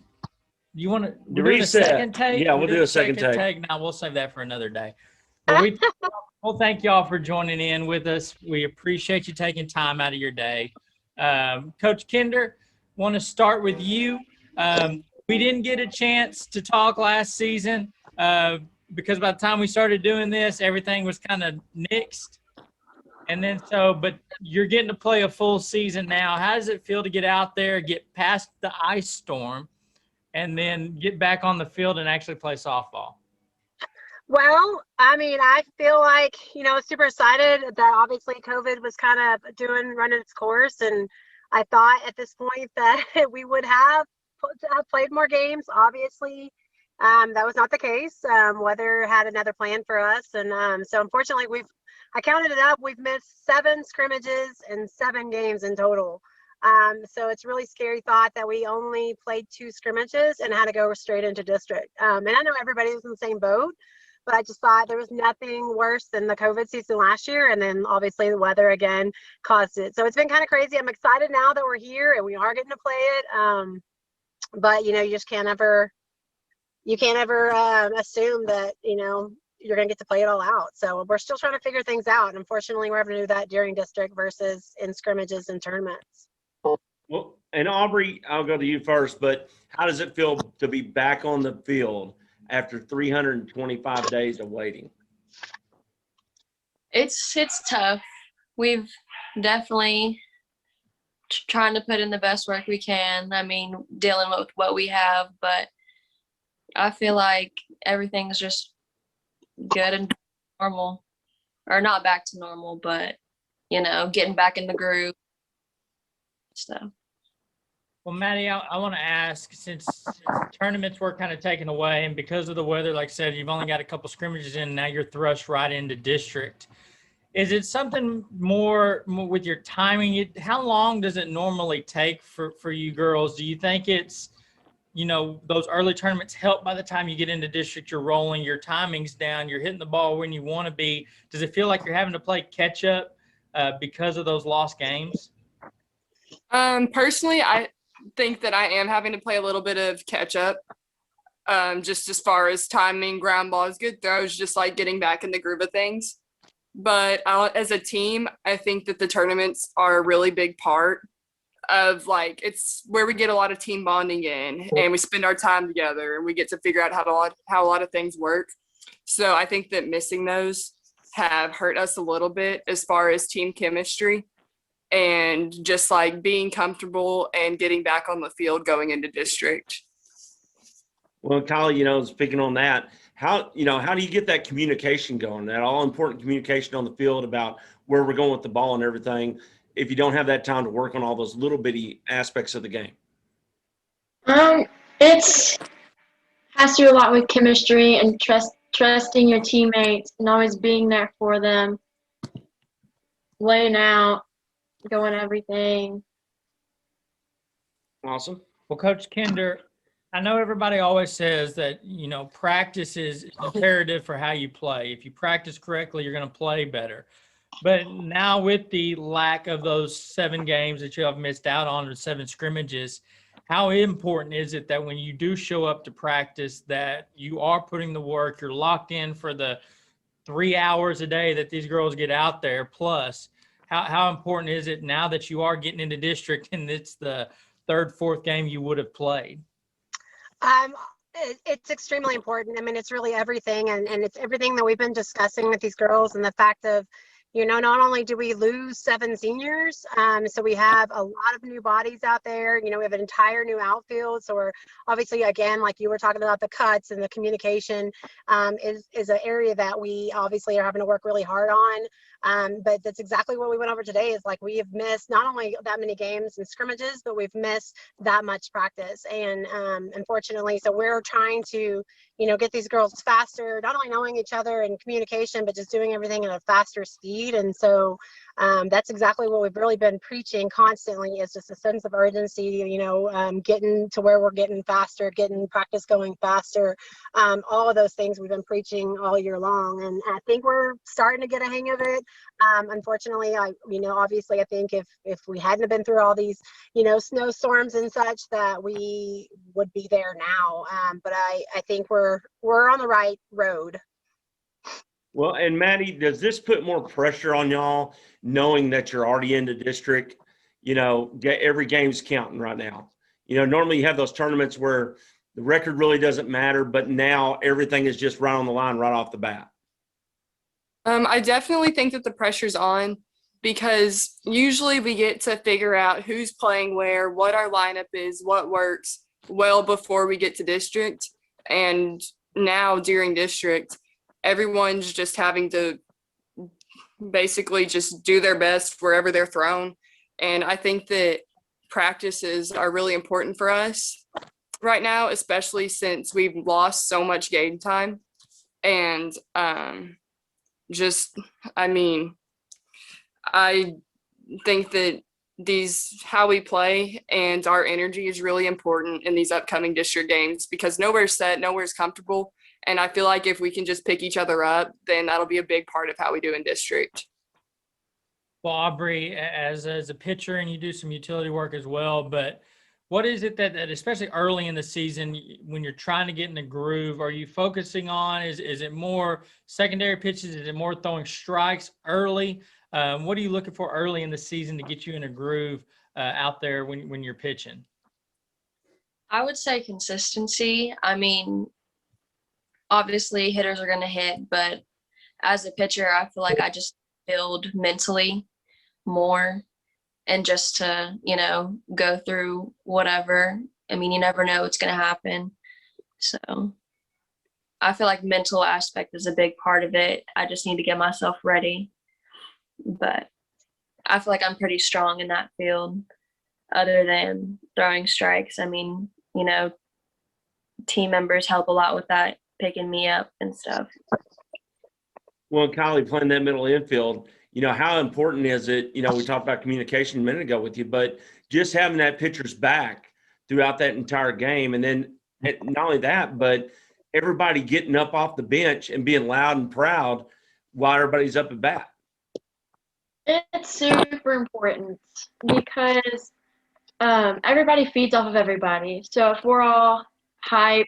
You want to The do a reset. second take? Yeah, we'll do a second take. No, we'll save that for another day. But we'll thank y'all for joining in with us. We appreciate you taking time out of your day. Coach Kinder, want to start with you. We didn't get a chance to talk last season because by the time we started doing this, everything was kind of nixed. And then but you're getting to play a full season now. How does it feel to get out there, get past the ice storm, and then get back on the field and actually play softball? Well, I mean, I feel like, super excited that obviously COVID was kind of running its course. And I thought at this point that we would have played more games. Obviously, that was not the case. Weather had another plan for us. And so unfortunately, I counted it up. We've missed 7 scrimmages and 7 games in total. So it's really scary thought that we only played 2 scrimmages and had to go straight into district. And I know everybody was in the same boat, but I just thought there was nothing worse than the COVID season last year. And then obviously the weather again caused it. So it's been kind of crazy. I'm excited now that we're here and we are getting to play it. But you just can't ever assume that, you're going to get to play it all out. So we're still trying to figure things out. And unfortunately, we're having to do that during district versus in scrimmages and tournaments. Well, and Aubrey, I'll go to you first, but how does it feel to be back on the field after 325 days of waiting? It's tough. We've definitely trying to put in the best work we can. I mean, dealing with what we have, but I feel like everything's just good and normal, or not back to normal, but getting back in the groove stuff. Well, Maddie, I want to ask, since tournaments were kind of taken away and because of the weather, like I said, you've only got a couple scrimmages in, now you're thrust right into district. Is it something more with your timing? How long does it normally take for you girls? Do you think it's, those early tournaments help by the time you get into district, you're rolling, your timing's down, you're hitting the ball when you want to be? Does it feel like you're having to play catch up because of those lost games? Personally, I think that I am having to play a little bit of catch up. Just as far as timing, ground balls, good throws, just like getting back in the groove of things. But as a team, I think that the tournaments are a really big part of it's where we get a lot of team bonding in, and we spend our time together and we get to figure out how a lot of things work. So I think that missing those have hurt us a little bit as far as team chemistry and just being comfortable and getting back on the field going into district. Well, Kylie, speaking on that, how do you get that communication going, that all important communication on the field about where we're going with the ball and everything, if you don't have that time to work on all those little bitty aspects of the game? It's has to do a lot with chemistry and trusting your teammates and always being there for them, laying out, going everything. Awesome. Well, Coach Kinder, I know everybody always says that, practice is imperative for how you play. If you practice correctly, you're going to play better. But now with the lack of those 7 games that you have missed out on, or 7 scrimmages, how important is it that when you do show up to practice that you are putting the work, you're locked in for the 3 hours a day that these girls get out there, plus how important is it now that you are getting into district and it's the 3rd, 4th game you would have played? It's extremely important. I mean, it's really everything, and it's everything that we've been discussing with these girls, and the fact of, not only do we lose 7 seniors, so we have a lot of new bodies out there. We have an entire new outfield. So we're obviously, again, like you were talking about, the cuts and the communication is an area that we obviously are having to work really hard on. But that's exactly what we went over today is like we have missed not only that many games and scrimmages, but we've missed that much practice. And unfortunately, so we're trying to, get these girls faster, not only knowing each other and communication, but just doing everything at a faster speed. And so that's exactly what we've really been preaching constantly is just a sense of urgency, getting to where we're getting faster, getting practice going faster. All of those things we've been preaching all year long. And I think we're starting to get a hang of it. Unfortunately, obviously I think if we hadn't have been through all these, snowstorms and such, that we would be there now. But I think we're on the right road. Well, and Maddie, does this put more pressure on y'all knowing that you're already in the district? Every game's counting right now. Normally you have those tournaments where the record really doesn't matter, but now everything is just right on the line right off the bat. I definitely think that the pressure's on because usually we get to figure out who's playing where, what our lineup is, what works well before we get to district. And now during district, everyone's just having to basically just do their best wherever they're thrown. And I think that practices are really important for us right now, especially since we've lost so much game time. And I think that how we play and our energy is really important in these upcoming district games because nowhere's set, nowhere's comfortable. And I feel like if we can just pick each other up, then that'll be a big part of how we do in district. Well, Aubrey, as a pitcher, and you do some utility work as well, but what is it that especially early in the season, when you're trying to get in the groove, are you focusing on? Is it more secondary pitches? Is it more throwing strikes early? What are you looking for early in the season to get you in a groove out there when you're pitching? I would say consistency. Obviously hitters are going to hit, but as a pitcher, I feel like I just build mentally more and just to, go through whatever. You never know what's going to happen. So I feel like mental aspect is a big part of it. I just need to get myself ready. But I feel like I'm pretty strong in that field other than throwing strikes. Team members help a lot with that, picking me up and stuff. Well, Kylie, playing that middle infield, how important is it? We talked about communication a minute ago with you, but just having that pitcher's back throughout that entire game. And then not only that, but everybody getting up off the bench and being loud and proud while everybody's up at bat. It's super important because everybody feeds off of everybody. So if we're all hype,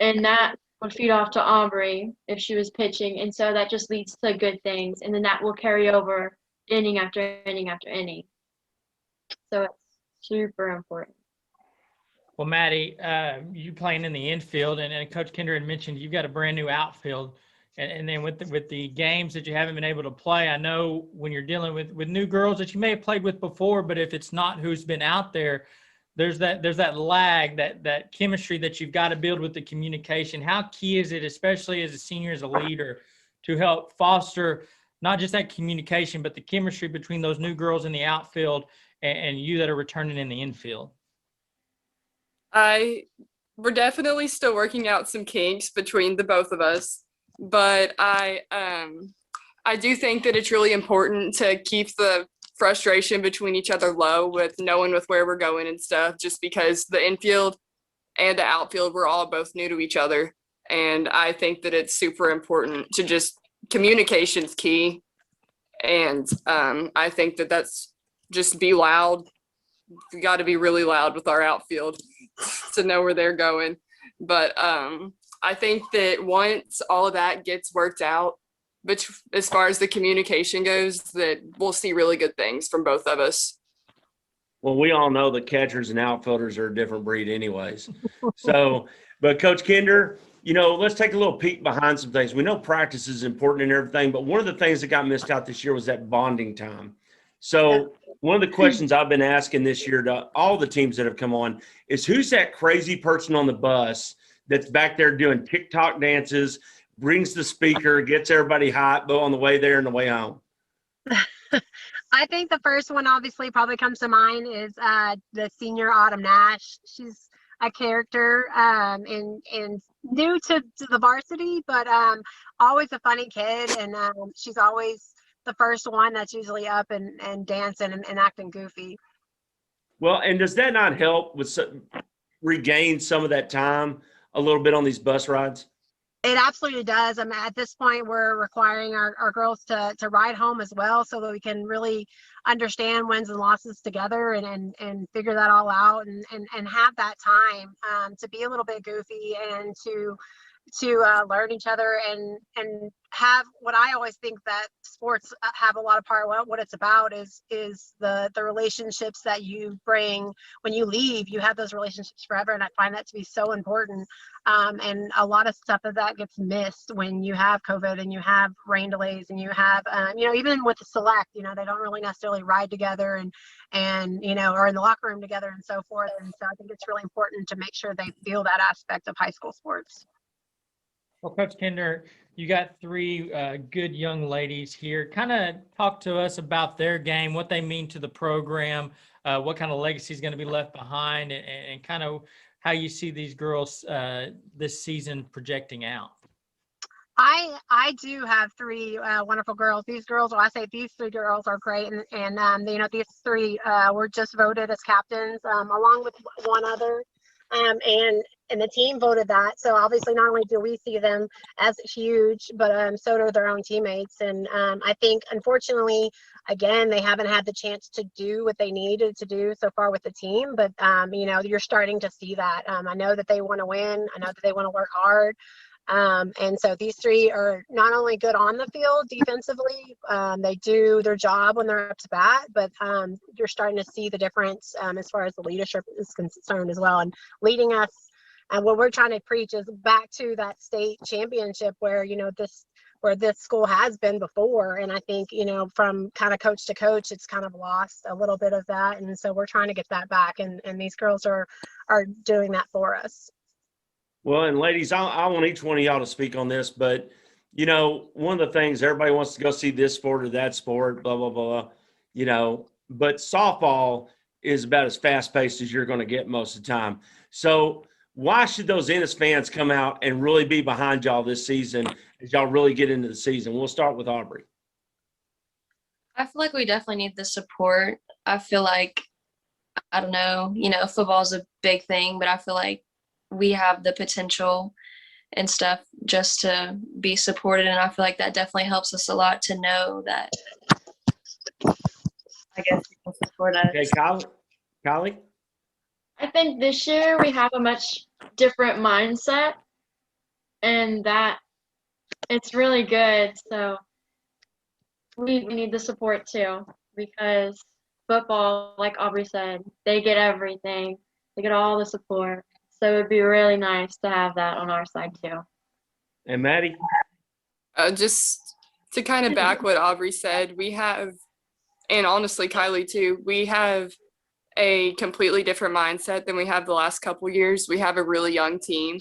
and that would feed off to Aubrey if she was pitching. And so that just leads to good things. And then that will carry over inning after inning after inning. So it's super important. Well, Maddie, you playing in the infield, and Coach Kinder had mentioned you've got a brand new outfield. And then with the games that you haven't been able to play, I know when you're dealing with new girls that you may have played with before, but if it's not who's been out there, there's that lag, that chemistry that you've got to build with the communication. How key is it, especially as a senior, as a leader, to help foster not just that communication, but the chemistry between those new girls in the outfield and you that are returning in the infield? We're definitely still working out some kinks between the both of us, but I do think that it's really important to keep the frustration between each other low with knowing with where we're going and stuff, just because the infield and the outfield, we're all both new to each other. And I think that it's super important to just communication's key. And I think that that's just be loud. We got to be really loud with our outfield to know where they're going. But I think that once all of that gets worked out, but as far as the communication goes, that we'll see really good things from both of us. Well, we all know that catchers and outfielders are a different breed anyways. So, but Coach Kinder, let's take a little peek behind some things. We know practice is important and everything, but one of the things that got missed out this year was that bonding time. So one of the questions I've been asking this year to all the teams that have come on is, who's that crazy person on the bus that's back there doing TikTok dances, brings the speaker, gets everybody hot, both on the way there and the way home? I think the first one obviously probably comes to mind is the senior Autumn Nash. She's a character and new to the varsity, but always a funny kid, and she's always the first one that's usually up and dancing and acting goofy. Well, and does that not help with regain some of that time a little bit on these bus rides? It absolutely does. I mean, at this point, we're requiring our girls to ride home as well, so that we can really understand wins and losses together and figure that all out and have that time to be a little bit goofy and to learn each other and have what I always think that sports have a lot of part. What it's about is the relationships that you bring when you leave. You have those relationships forever, and I find that to be so important. And a lot of stuff of that gets missed when you have COVID and you have rain delays and you have even with the select, they don't really necessarily ride together and or in the locker room together and so forth. And so I think it's really important to make sure they feel that aspect of high school sports. Well, Coach Kinder, you got three good young ladies here. Kind of talk to us about their game, what they mean to the program, what kind of legacy is going to be left behind, and kind of how you see these girls this season projecting out. I do have three wonderful girls. These girls, well, I say these three girls are great, and these three were just voted as captains along with one other. And the team voted that. So obviously not only do we see them as huge, but so do their own teammates. And I think, unfortunately, again, they haven't had the chance to do what they needed to do so far with the team. But, you're starting to see that. I know that they want to win. I know that they want to work hard. And so these three are not only good on the field defensively, they do their job when they're up to bat, but you're starting to see the difference as far as the leadership is concerned as well. And leading us, and what we're trying to preach is back to that state championship where this school has been before. And I think, from kind of coach to coach, it's kind of lost a little bit of that. And so we're trying to get that back. And these girls are doing that for us. Well, and ladies, I want each one of y'all to speak on this, but, one of the things everybody wants to go see this sport or that sport, blah, blah, blah, but softball is about as fast paced as you're going to get most of the time. So why should those Ennis fans come out and really be behind y'all this season as y'all really get into the season? We'll start with Aubrey. I feel like we definitely need the support. I feel like, I don't know, football is a big thing, but I feel like we have the potential and stuff just to be supported. And I feel like that definitely helps us a lot to know that, I guess, people support us. Okay, Kylie? I think this year we have a much different mindset, and that it's really good. So we need the support too, because football, like Aubrey said, they get everything. They get all the support. So it'd be really nice to have that on our side too. And Maddie? Just to kind of back what Aubrey said, we have, and honestly Kylie too, we have a completely different mindset than we have the last couple years. We have a really young team,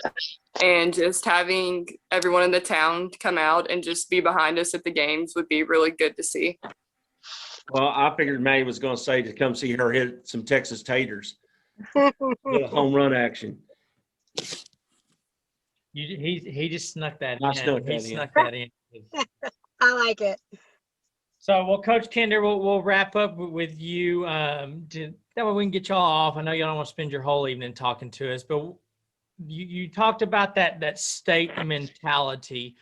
and just having everyone in the town come out and just be behind us at the games would be really good to see. Well, I figured Maddie was going to say to come see her hit some Texas taters. Little home run action. He just snuck that I in. snuck He that snuck that in. I like it. So, well, Coach Kinder, we'll wrap up with you. That way we can get y'all off. I know y'all don't want to spend your whole evening talking to us, but you talked about that state mentality.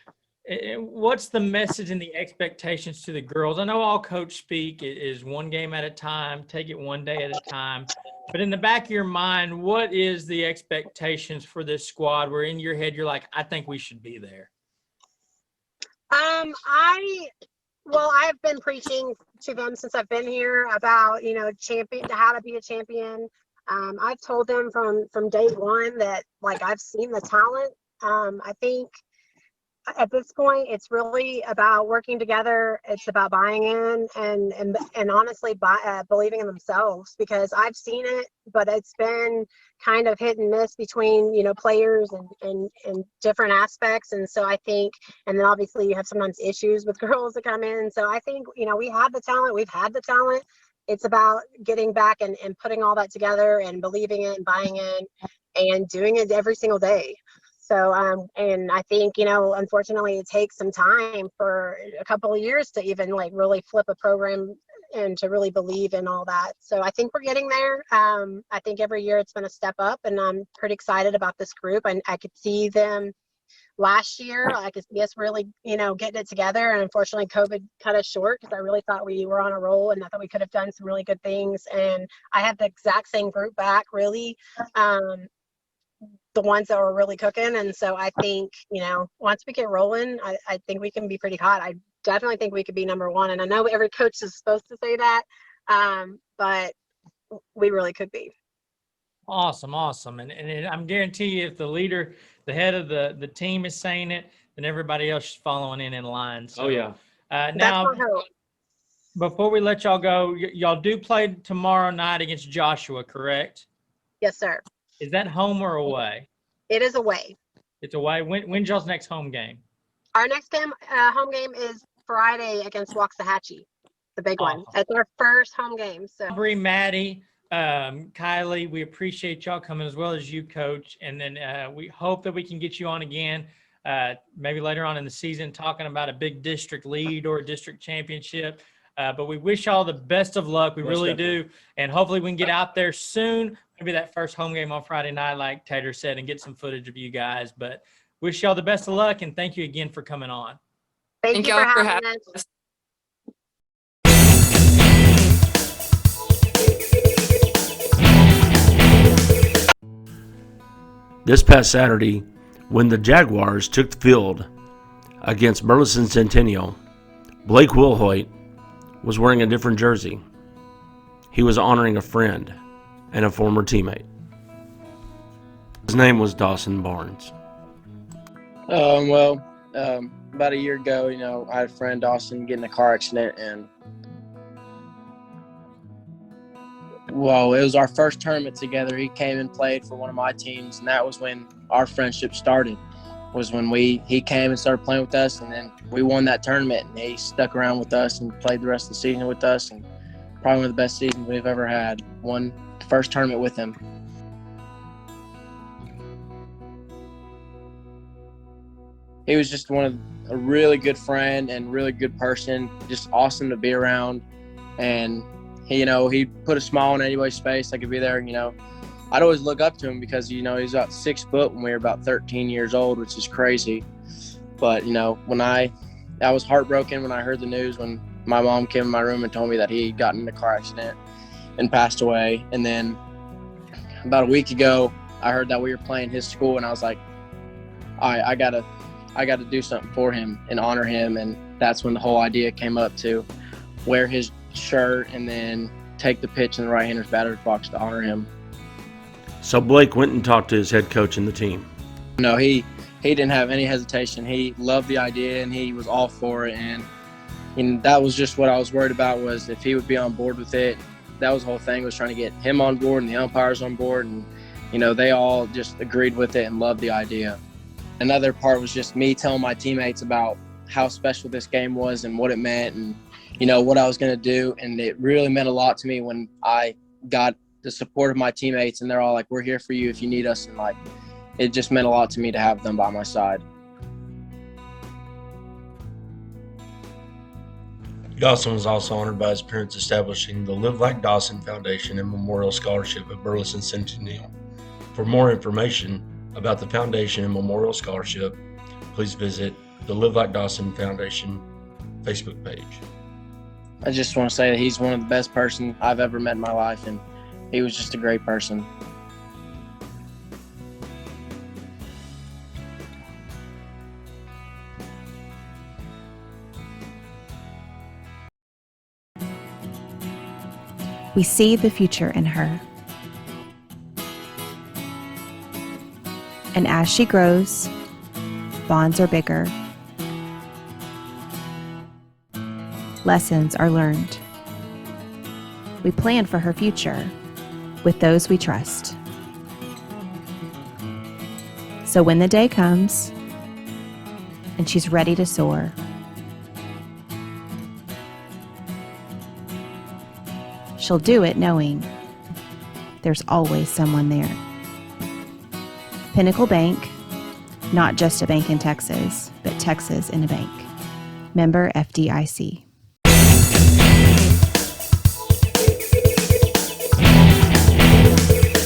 What's the message and the expectations to the girls? I know all coach speak is one game at a time, take it one day at a time. But in the back of your mind, what is the expectations for this squad where in your head you're like, I think we should be there? I've been preaching to them since I've been here about, how to be a champion. I've told them from day one that, I've seen the talent. I think at this point, it's really about working together. It's about buying in and honestly believing in themselves, because I've seen it, but it's been kind of hit and miss between, players and different aspects. And so I think, and then obviously you have sometimes issues with girls that come in. So I think, we have the talent, we've had the talent. It's about getting back and putting all that together and believing it and buying in and doing it every single day. So, and I think, unfortunately it takes some time for a couple of years to even like really flip a program and to really believe in all that. So I think we're getting there. I think every year it's been a step up, and I'm pretty excited about this group. And I could see them last year. I could see us really, getting it together. And unfortunately COVID cut us short, because I really thought we were on a roll and I thought we could have done some really good things. And I have the exact same group back, really. The ones that were really cooking. And so I think, once we get rolling, I think we can be pretty hot. I definitely think we could be number one. And I know every coach is supposed to say that, but we really could be. Awesome. And I'm guarantee you, if the head of the team is saying it, then everybody else is following in line. So, Oh yeah. Now, before we let y'all go, y'all do play tomorrow night against Joshua, correct? Yes, sir. Is that home or away? It is away. It's away. When's y'all's next home game? Our next home game is Friday against Waxahachie, the big one. That's our first home game. So, Aubrey, Maddie, Kylie, we appreciate y'all coming, as well as you, Coach. And then we hope that we can get you on again, maybe later on in the season, talking about a big district lead or a district championship. But we wish y'all the best of luck. We really do. And hopefully we can get out there soon. Maybe that first home game on Friday night, like Tater said, and get some footage of you guys. But wish y'all the best of luck, and thank you again for coming on. Thank you for having us. This past Saturday, when the Jaguars took the field against Burleson Centennial, Blake Wilhoit was wearing a different jersey. He was honoring a friend and a former teammate. His name was Dawson Barnes. About a year ago, I had a friend, Dawson, get in a car accident, and it was our first tournament together. He came and played for one of my teams, and that was when our friendship started. Was when he came and started playing with us, and then we won that tournament, and he stuck around with us and played the rest of the season with us, and probably one of the best seasons we've ever had. Won the first tournament with him. He was just a really good friend and really good person, just awesome to be around. And he put a smile on anybody's face that could be there. I'd always look up to him because, he was about 6 foot when we were about 13 years old, which is crazy. But, when I was heartbroken when I heard the news, when my mom came in my room and told me that he got in a car accident and passed away. And then about a week ago, I heard that we were playing his school, and I was like, all right, I got to do something for him and honor him. And that's when the whole idea came up, to wear his shirt and then take the pitch in the right-hander's batter's box to honor him. So Blake went and talked to his head coach and the team. No, he didn't have any hesitation. He loved the idea and he was all for it. And that was just what I was worried about, was if he would be on board with it. That was the whole thing, was trying to get him on board and the umpires on board. And, they all just agreed with it and loved the idea. Another part was just me telling my teammates about how special this game was and what it meant, and, what I was going to do. And it really meant a lot to me when I got the support of my teammates, and they're all like, we're here for you if you need us. And it just meant a lot to me to have them by my side. Dawson was also honored by his parents establishing the Live Like Dawson Foundation and Memorial Scholarship at Burleson Centennial. For more information about the foundation and Memorial Scholarship, please visit the Live Like Dawson Foundation Facebook page. I just want to say that he's one of the best person I've ever met in my life, and he was just a great person. We see the future in her. And as she grows, bonds are bigger, Lessons are learned. We plan for her future with those we trust. So when the day comes and she's ready to soar, she'll do it knowing there's always someone there. Pinnacle Bank, not just a bank in Texas, but Texas in a bank. Member FDIC.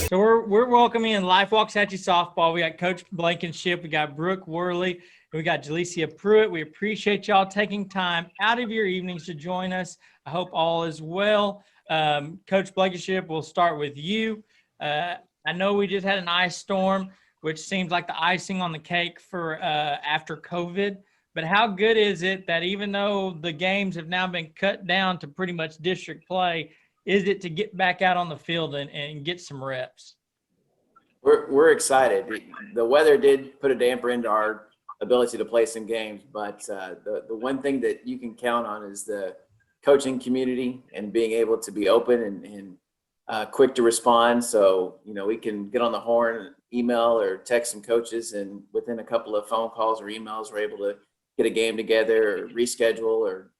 So we're welcoming in Life Waxahachie Softball. We got Coach Blankenship, we got Brooke Worley, and we got Jalecia Pruitt. We appreciate y'all taking time out of your evenings to join us. I hope all is well. Coach Blankenship, we'll start with you. I know we just had an ice storm, which seems like the icing on the cake for after COVID. But how good is it that even though the games have now been cut down to pretty much district play, is it to get back out on the field and get some reps? We're excited. The weather did put a damper into our ability to play some games, but the one thing that you can count on is the coaching community and being able to be open and quick to respond. So, we can get on the horn, email or text some coaches, and within a couple of phone calls or emails, we're able to get a game together or reschedule or,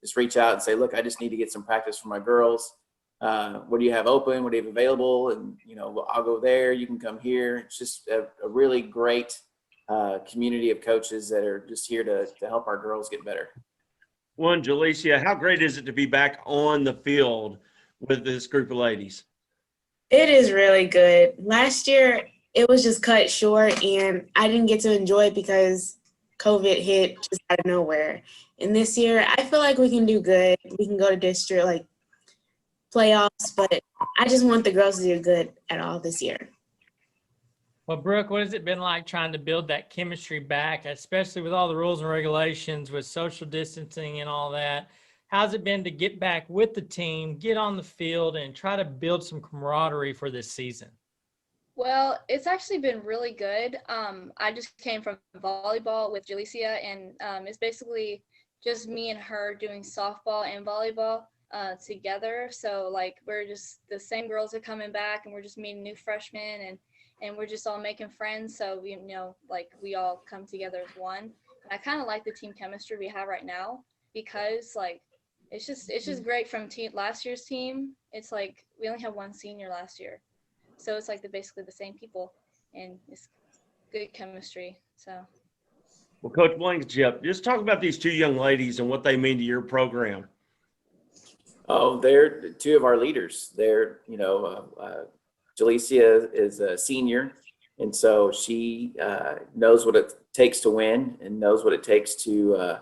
just reach out and say, look, I just need to get some practice for my girls. What do you have open? What do you have available? And, I'll go there. You can come here. It's just a really great community of coaches that are just here to help our girls get better. One, Jalecia, how great is it to be back on the field with this group of ladies? It is really good. Last year, it was just cut short, and I didn't get to enjoy it because COVID hit just out of nowhere. And this year, I feel like we can do good. We can go to district, playoffs, but I just want the girls to do good at all this year. Well, Brooke, what has it been like trying to build that chemistry back, especially with all the rules and regulations, with social distancing and all that? How's it been to get back with the team, get on the field, and try to build some camaraderie for this season? Well, it's actually been really good. I just came from volleyball with Jalecia, and it's basically just me and her doing softball and volleyball together. So, we're just the same girls are coming back, and we're just meeting new freshmen, and we're just all making friends. So, we all come together as one. And I kind of like the team chemistry we have right now because, it's just great from last year's team. It's we only have one senior last year. So it's they're basically the same people, and it's good chemistry. So, well, Coach Blankenship, just talk about these two young ladies and what they mean to your program. Oh, they're two of our leaders. They're, Jalecia is a senior, and so she knows what it takes to win and knows what it takes to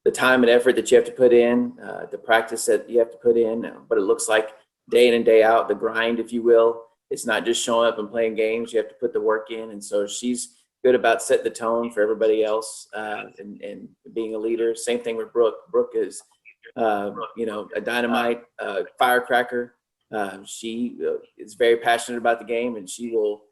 the time and effort that you have to put in, the practice that you have to put in, what it looks like day in and day out, the grind, if you will. It's not just showing up and playing games. You have to put the work in. And so she's good about setting the tone for everybody else and being a leader. Same thing with Brooke. Brooke is, a dynamite firecracker. She is very passionate about the game, and she will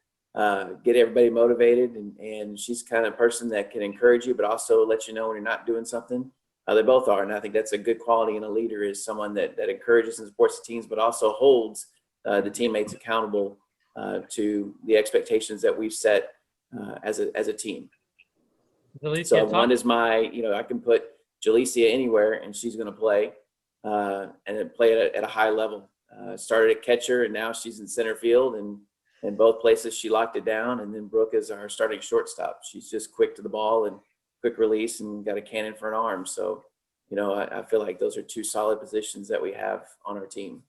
get everybody motivated. And she's the kind of person that can encourage you, but also let you know when you're not doing something. They both are. And I think that's a good quality in a leader, is someone that encourages and supports the teams, but also holds the teammates accountable to the expectations that we've set as a team. So one is I can put Jalecia anywhere and she's going to play and then play at a high level. Started at catcher and now she's in center field, and in both places she locked it down. And then Brooke is our starting shortstop. She's just quick to the ball and quick release and got a cannon for an arm. So, I feel like those are two solid positions that we have on our team.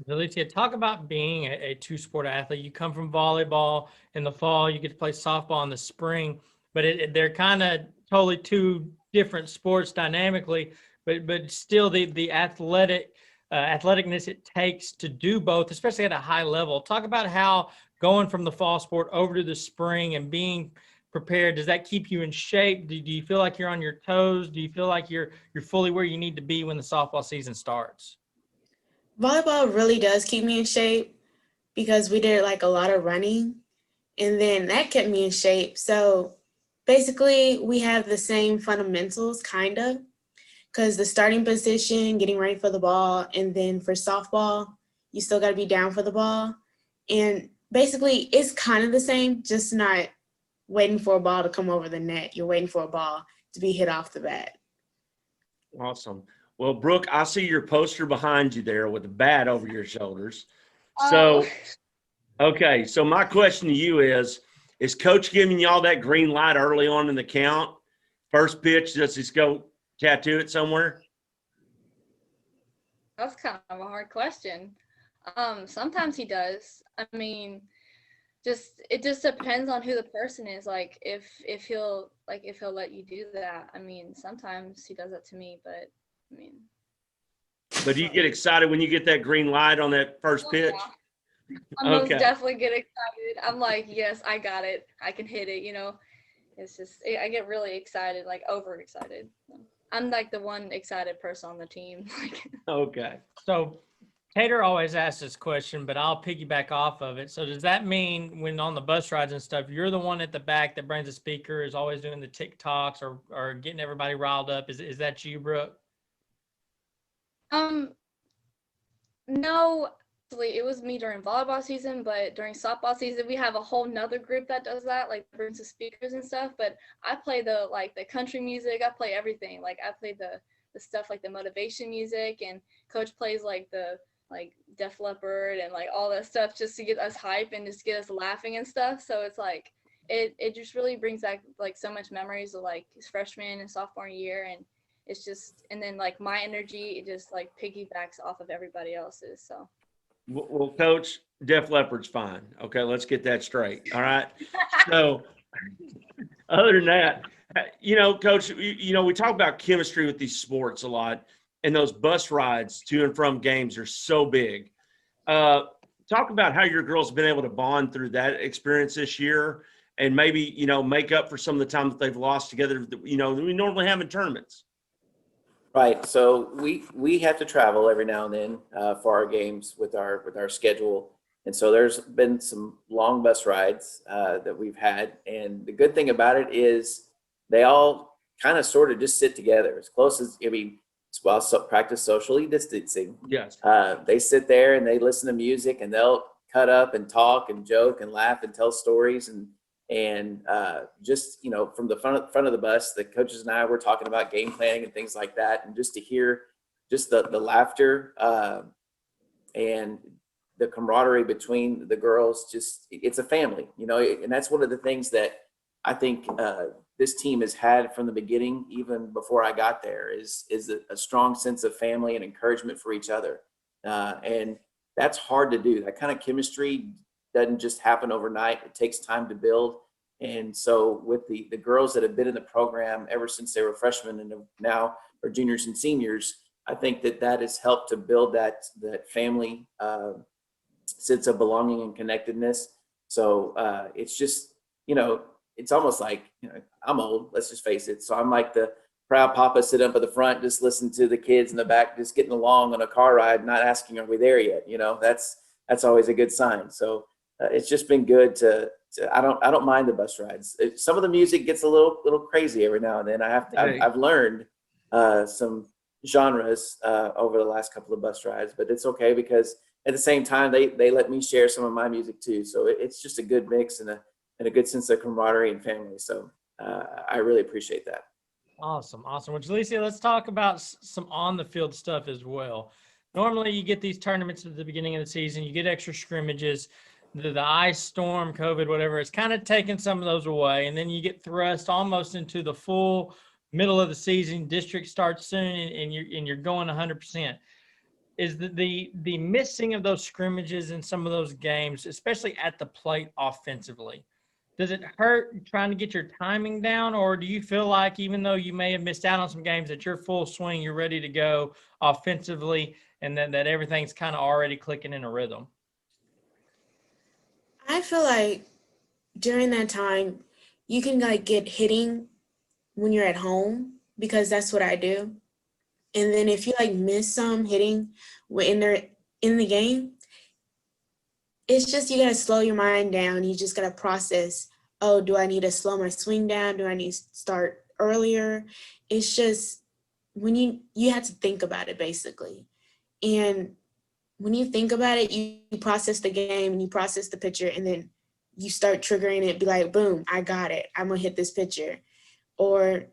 Jalecia, talk about being a two-sport athlete. You come from volleyball in the fall, you get to play softball in the spring, but they're kind of totally two different sports dynamically, but still the athleticness it takes to do both, especially at a high level. Talk about how going from the fall sport over to the spring and being prepared, does that keep you in shape? Do you feel like you're on your toes? Do you feel like you're fully where you need to be when the softball season starts? Volleyball really does keep me in shape because we did a lot of running, and then that kept me in shape. So basically we have the same fundamentals kind of, because the starting position, getting ready for the ball, and then for softball, you still got to be down for the ball. And basically, it's kind of the same, just not waiting for a ball to come over the net. You're waiting for a ball to be hit off the bat. Awesome. Well, Brooke, I see your poster behind you there with a bat over your shoulders. So, okay. So my question to you is Coach giving y'all that green light early on in the count? First pitch, does he go tattoo it somewhere? That's kind of a hard question. Sometimes he does. I mean, it just depends on who the person is. Like if he'll let you do that. I mean, sometimes he does that to me, but I mean. But do you get excited when you get that green light on that first pitch? Yeah. I most definitely get excited. I'm like, yes, I got it. I can hit it. You know, it's just I get really excited, like overexcited. I'm like the one excited person on the team. Okay. So Tater always asks this question, but I'll piggyback off of it. So does that mean when on the bus rides and stuff, you're the one at the back that brings the speaker, is always doing the TikToks or getting everybody riled up? Is that you, Brooke? No, actually, it was me during volleyball season, but during softball season, we have a whole nother group that does that, like brings the speakers and stuff. But I play the country music. I play everything. Like I play the stuff like the motivation music, and Coach plays like the Def Leppard and like all that stuff just to get us hype and just get us laughing and stuff. So it's like it just really brings back like so much memories of like his freshman and sophomore year, and it's just, and then like my energy, it just like piggybacks off of everybody else's. So Well, Coach, Def Leppard's fine. Okay, let's get that straight. All right. So other than that, Coach, we talk about chemistry with these sports a lot, and those bus rides to and from games are so big. Talk about how your girls have been able to bond through that experience this year, and maybe, make up for some of the time that they've lost together that, we normally have in tournaments. Right. So we have to travel every now and then for our games with our schedule. And so there's been some long bus rides that we've had. And the good thing about it is they all kind of sort of just sit together as close as, practice socially distancing. Yes. They sit there and they listen to music, and they'll cut up and talk and joke and laugh and tell stories. And just, from the front of the bus, the coaches and I were talking about game planning and things like that. And just to hear just the laughter and the camaraderie between the girls, it's a family, and that's one of the things that I think this team has had from the beginning, even before I got there, is a strong sense of family and encouragement for each other. And that's hard to do. That kind of chemistry doesn't just happen overnight. It takes time to build. And so with the girls that have been in the program ever since they were freshmen and now are juniors and seniors, I think that has helped to build that family sense of belonging and connectedness. So it's just, it's almost like, I'm old, let's just face it. So I'm like the proud papa sitting up at the front, just listening to the kids in the back, just getting along on a car ride, not asking, are we there yet? That's always a good sign. So it's just been good to I don't mind the bus rides. Some of the music gets a little crazy every now and then. I've learned some genres over the last couple of bus rides, but it's okay because at the same time they let me share some of my music too. So it's just a good mix and a good sense of camaraderie and family. So I really appreciate that. Awesome. Well, Jalecia, let's talk about some on the field stuff as well. Normally you get these tournaments at the beginning of the season, you get extra scrimmages. The ice storm, COVID, whatever, it's kind of taken some of those away. And then you get thrust almost into the full middle of the season. District starts soon and you're going 100%. Is the missing of those scrimmages in some of those games, especially at the plate offensively, does it hurt trying to get your timing down? Or do you feel like even though you may have missed out on some games that you're full swing, you're ready to go offensively and that everything's kind of already clicking in a rhythm? I feel like during that time, you can get hitting when you're at home, because that's what I do. And then if you miss some hitting when they're in the game, it's just you got to slow your mind down. You just got to process, do I need to slow my swing down? Do I need to start earlier? It's just when you have to think about it basically. And when you think about it, you process the game and you process the pitcher, and then you start triggering it, be like, boom, I got it. I'm gonna hit this pitcher. Or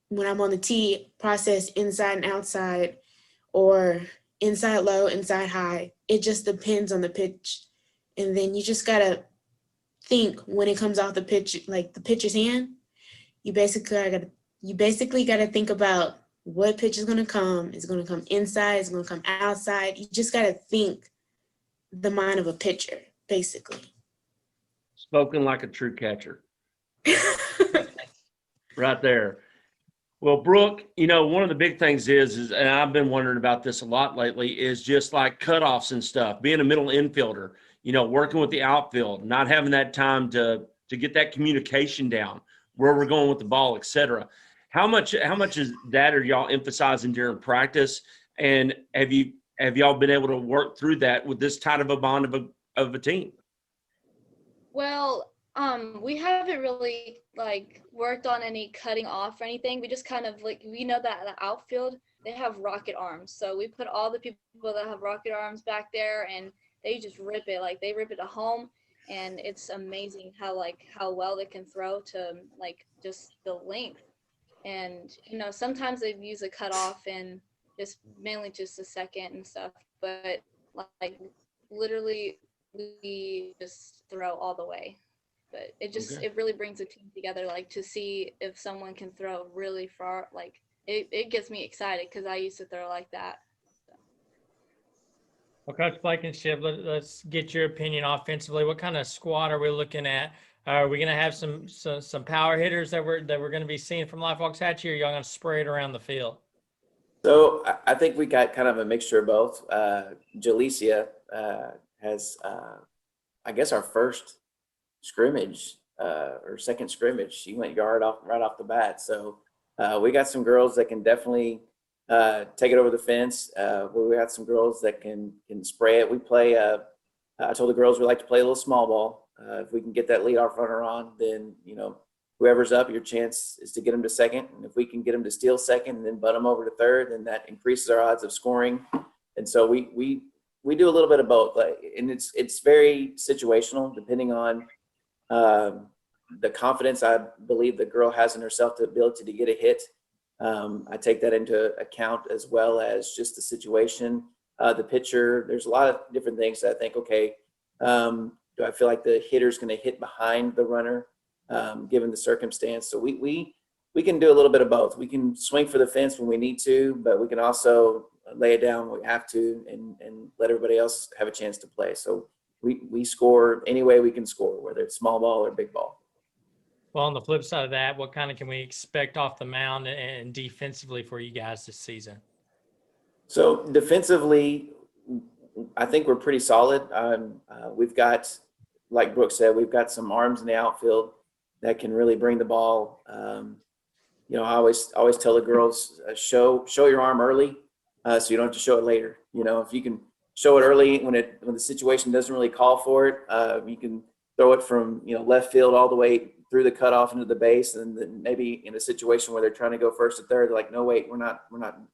when I'm on the tee, process inside and outside, or inside low, inside high. It just depends on the pitch. And then you just gotta think when it comes off the pitch, like the pitcher's hand, you basically gotta think about what pitch is gonna come. Is it gonna come inside? Is it gonna come outside? You just gotta think the mind of a pitcher, basically. Spoken like a true catcher. Right there. Well, Brooke, one of the big things is, and I've been wondering about this a lot lately, is just like cutoffs and stuff, being a middle infielder, working with the outfield, not having that time to get that communication down, where we're going with the ball, et cetera. How much is that are y'all emphasizing during practice? And have y'all been able to work through that with this tight of a bond of a team? Well, we haven't really worked on any cutting off or anything. We just kind of we know that the outfield, they have rocket arms. So we put all the people that have rocket arms back there, and they just rip it. They rip it to home, and it's amazing how well they can throw to just the length. And sometimes they use a cutoff and just mainly just a second and stuff, but literally we just throw all the way. But it really brings the team together, to see if someone can throw really far. It gets me excited because I used to throw like that. Well, Coach Blankenship, let's get your opinion offensively. What kind of squad are we looking at? Are we going to have some power hitters that we're going to be seeing from Life Waxahachie, or are y'all going to spray it around the field? So I think we got kind of a mixture of both. Jalicia has, I guess, our first scrimmage or second scrimmage. She went yard right off the bat. So we got some girls that can definitely take it over the fence. We got some girls that can spray it. We play. I told the girls we like to play a little small ball. If we can get that leadoff runner on, then whoever's up, your chance is to get them to second. And if we can get them to steal second and then butt them over to third, then that increases our odds of scoring. And so we do a little bit of both. And it's very situational, depending on the confidence I believe the girl has in herself, the ability to get a hit. I take that into account, as well as just the situation, the pitcher. There's a lot of different things that I think, okay, do I feel like the hitter's going to hit behind the runner, given the circumstance? So we can do a little bit of both. We can swing for the fence when we need to, but we can also lay it down when we have to, and let everybody else have a chance to play. So we score any way we can score, whether it's small ball or big ball. Well, on the flip side of that, what kind of can we expect off the mound and defensively for you guys this season? So defensively, I think we're pretty solid. We've got, like Brooke said, we've got some arms in the outfield that can really bring the ball. I always tell the girls, show your arm early, so you don't have to show it later. If you can show it early when the situation doesn't really call for it, you can throw it from left field all the way through the cutoff into the base, and then maybe in a situation where they're trying to go first to third, they're like, no, wait, we're not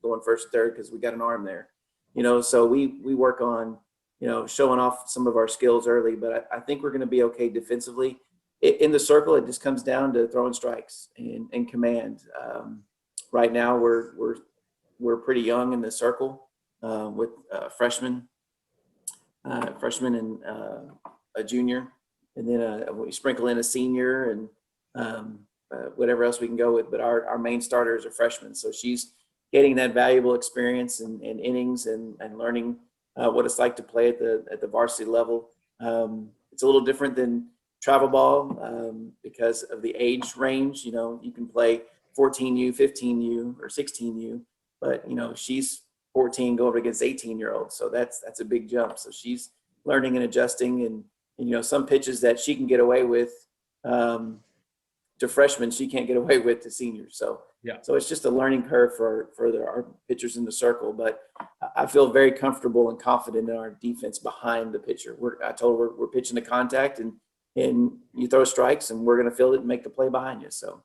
going first to third because we got an arm there. So we work on showing off some of our skills early, but I think we're going to be okay defensively. In the circle, it just comes down to throwing strikes and command. Right now, we're pretty young in the circle with freshman and a junior, and then we sprinkle in a senior and whatever else we can go with. But our main starter is a freshman, so she's getting that valuable experience and innings and learning what it's like to play at the varsity level. It's a little different than travel ball because of the age range. You can play 14U, 15U, or 16U, but she's 14 going up against 18-year-olds, so that's a big jump. So she's learning and adjusting, and some pitches that she can get away with to freshmen, she can't get away with to seniors. So yeah. So it's just a learning curve for our pitchers in the circle. But I feel very comfortable and confident in our defense behind the pitcher. I told her we're pitching to contact, and you throw strikes, and we're going to field it and make the play behind you. So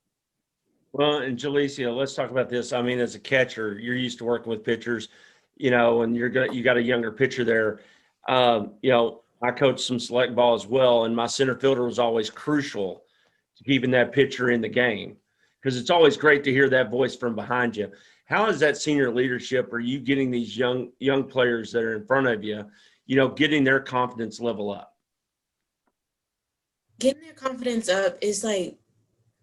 Well, and Jalecia, let's talk about this. I mean, as a catcher, you're used to working with pitchers, you know, and you got a younger pitcher there. You know, I coached some select ball as well, and my center fielder was always crucial to keeping that pitcher in the game because it's always great to hear that voice from behind you. How is that senior leadership? Are you getting these young players that are in front of you, you know, getting their confidence level up? Getting their confidence up is like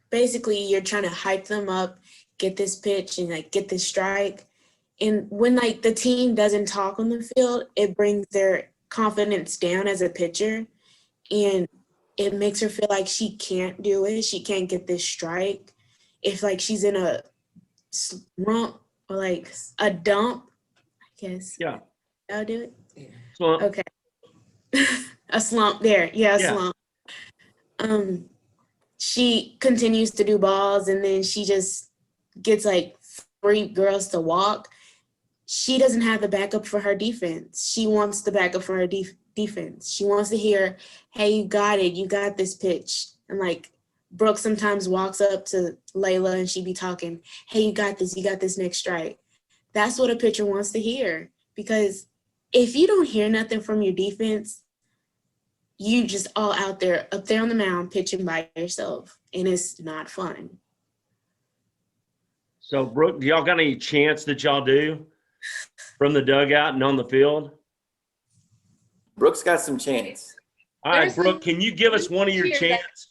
basically you're trying to hype them up, get this pitch and like get this strike. And when like the team doesn't talk on the field, it brings their confidence down as a pitcher, and it makes her feel like she can't do it. She can't get this strike. If like she's in a slump or like a dump, I guess. Yeah. I'll do it. Slump. Okay. A slump there. Yeah, a slump. She continues to do balls, and then she just gets like 3 girls to walk. She doesn't have the backup for her defense. She wants the backup for her defense. She wants to hear, hey, you got it. You got this pitch. And like Brooke sometimes walks up to Layla and she be talking, hey, you got this. You got this next strike. That's what a pitcher wants to hear, because if you don't hear nothing from your defense, you just all out there, up there on the mound, pitching by yourself, and it's not fun. So, Brooke, do y'all got any chants that y'all do from the dugout and on the field? Brooke's got some chants. All right, Brooke, can you give us one of your chants?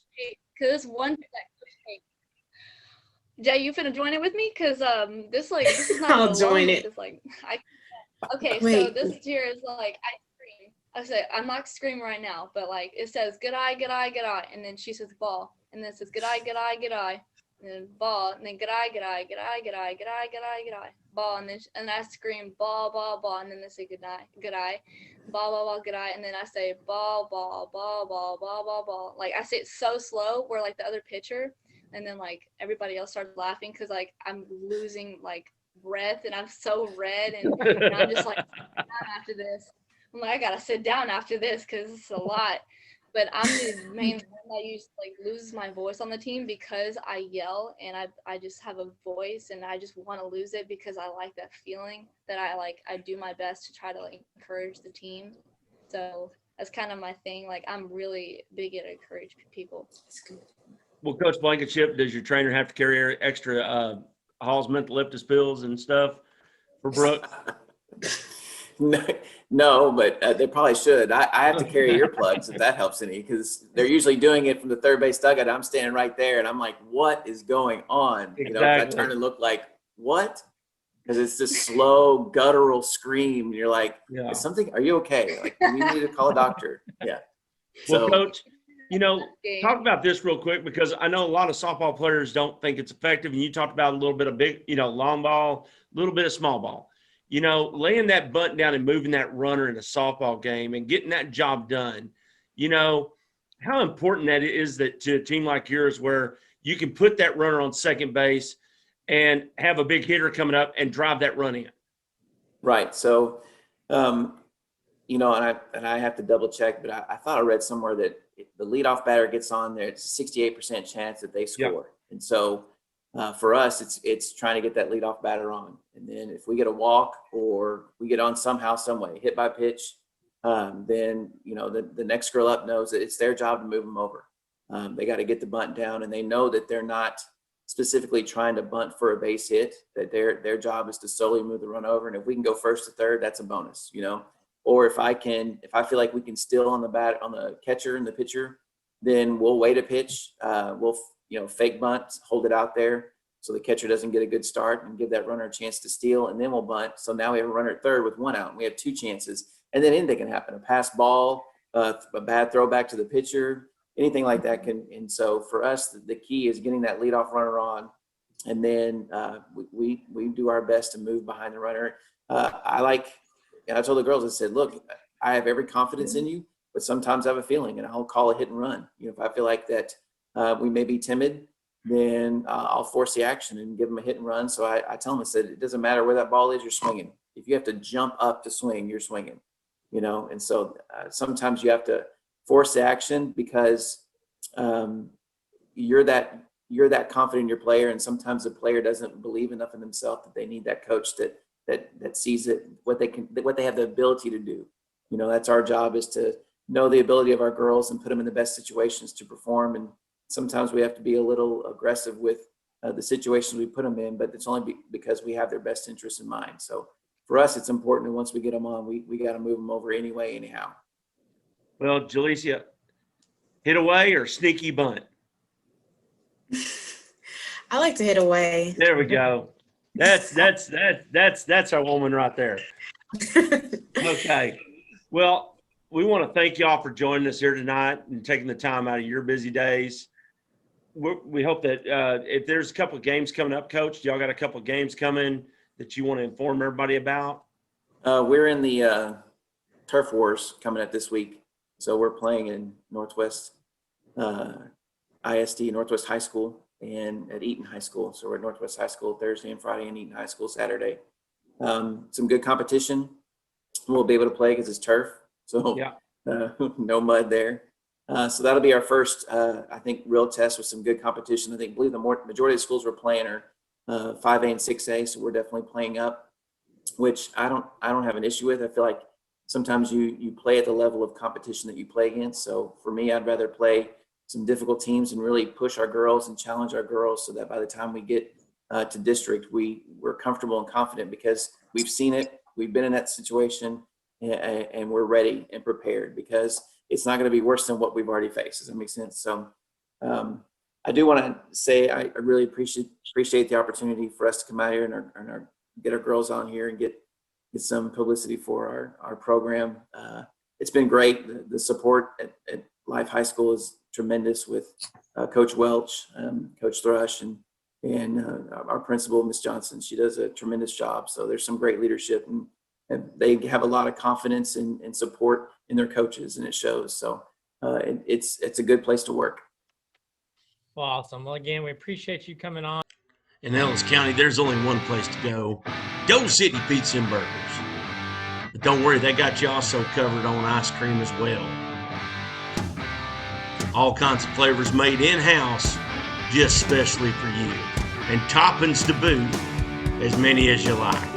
Because one Jay, you finna join it with me? Because this is not. I'll join it. It's like okay, so Wait. this here is like I scream. I say I'm not screaming right now, but like it says good eye, good eye, good eye, and then she says ball, and then it says good eye, good eye, good eye, and then ball, and then good eye, good eye, good eye, good eye, good eye, good eye, good eye, ball, and then and I scream ball, ball, ball, and then they say good eye, ball, ball, ball, good eye, and then I say ball, ball, ball, ball, ball, ball, ball. Like I say it so slow, where like the other pitcher, and then like everybody else starts laughing because like I'm losing like breath and I'm so red, and I'm just like after this. I'm like, I gotta sit down after this because it's a lot. But I'm the main one that usually like loses my voice on the team because I yell, and I just have a voice, and I just want to lose it because I like that feeling that I do my best to try to like encourage the team. So that's kind of my thing. Like I'm really big at encourage people. Well, Coach Blankenship, does your trainer have to carry extra Hall's Mentholyptus pills and stuff for Brooke? No, but they probably should. I have to carry earplugs if that helps any, because they're usually doing it from the third base dugout. I'm standing right there, and I'm like, what is going on? Exactly. You know, I turn and look like, what? Because it's this slow, guttural scream. And you're like, is something, are you okay? Like, we need to call a doctor. Yeah. Well, Coach, you know, talk about this real quick, because I know a lot of softball players don't think it's effective. And you talked about a little bit of big, you know, long ball, a little bit of small ball. You know, laying that bunt down and moving that runner in a softball game and getting that job done, you know, how important that is that to a team like yours, where you can put that runner on second base and have a big hitter coming up and drive that run in. Right. So, you know, and I have to double check, but I thought I read somewhere that if the leadoff batter gets on there, it's a 68% chance that they score. Yep. And so for us, it's trying to get that leadoff batter on. And then if we get a walk or we get on somehow, some way, hit by pitch, then, you know, the next girl up knows that it's their job to move them over. They got to get the bunt down, and they know that they're not specifically trying to bunt for a base hit, that their job is to solely move the run over. And if we can go first to third, that's a bonus, you know. Or if I feel like we can steal on the catcher and the pitcher, then we'll wait a pitch. We'll, you know, fake bunt, hold it out there so the catcher doesn't get a good start, and give that runner a chance to steal, and then we'll bunt. So now we have a runner at third with 1 out, and we have 2 chances. And then anything can happen: a pass ball, a bad throw back to the pitcher, anything like that can. And so for us, the key is getting that leadoff runner on, and then we do our best to move behind the runner. And I told the girls, I said, look, I have every confidence in you, but sometimes I have a feeling, and I'll call a hit and run. You know, if I feel like that we may be timid, then I'll force the action and give them a hit and run. So I tell them, I said, it doesn't matter where that ball is, you're swinging. If you have to jump up to swing, you're swinging, you know? And so sometimes you have to force the action because you're that you're that confident in your player, and sometimes the player doesn't believe enough in themselves that they need that coach that sees it, what they have the ability to do. You know, that's our job, is to know the ability of our girls and put them in the best situations to perform. And sometimes we have to be a little aggressive with the situations we put them in, but it's only because we have their best interests in mind. So for us, it's important that once we get them on, we got to move them over anyway, anyhow. Well, Jalecia, hit away or sneaky bunt? I like to hit away. There we go. That's our woman right there. Okay. Well, we want to thank y'all for joining us here tonight and taking the time out of your busy days. We hope that if there's a couple of games coming up, Coach, y'all got a couple of games coming that you want to inform everybody about? We're in the Turf Wars coming up this week. So we're playing in Northwest ISD, Northwest High School, and at Eaton High School. So we're at Northwest High School Thursday and Friday, and Eaton High School Saturday. Some good competition. We'll be able to play because it's turf. So yeah. No mud there. So that'll be our first, I think, real test with some good competition. I believe the majority of the schools we're playing are 5A and 6A. So we're definitely playing up, which I don't have an issue with. I feel like sometimes you play at the level of competition that you play against. So for me, I'd rather play some difficult teams and really push our girls and challenge our girls so that by the time we get to district, we're comfortable and confident because we've seen it. We've been in that situation and we're ready and prepared because it's not going to be worse than what we've already faced. Does that make sense? So I do want to say I really appreciate the opportunity for us to come out here and get our girls on here and get some publicity for our program. It's been great. The support at Life High School is tremendous with Coach Welch, Coach Thrush, and our principal, Miss Johnson. She does a tremendous job. So there's some great leadership, and they have a lot of confidence and support in their coaches, and it shows. So it's a good place to work. Well, awesome. Well, again, we appreciate you coming on. In Ellis County, there's only one place to go. Doe City Pizza and Burgers. But don't worry, they got you also covered on ice cream as well. All kinds of flavors made in-house, just specially for you. And toppings to boot, as many as you like.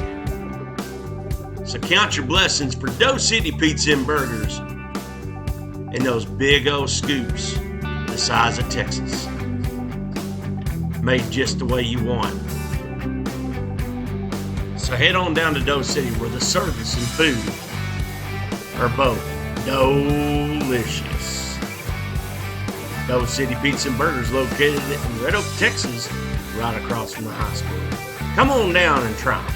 So count your blessings for Doe City Pizza and Burgers and those big old scoops the size of Texas. Made just the way you want. So head on down to Doe City where the service and food are both delicious. Doe City Pizza and Burgers located in Red Oak, Texas, right across from the high school. Come on down and try them.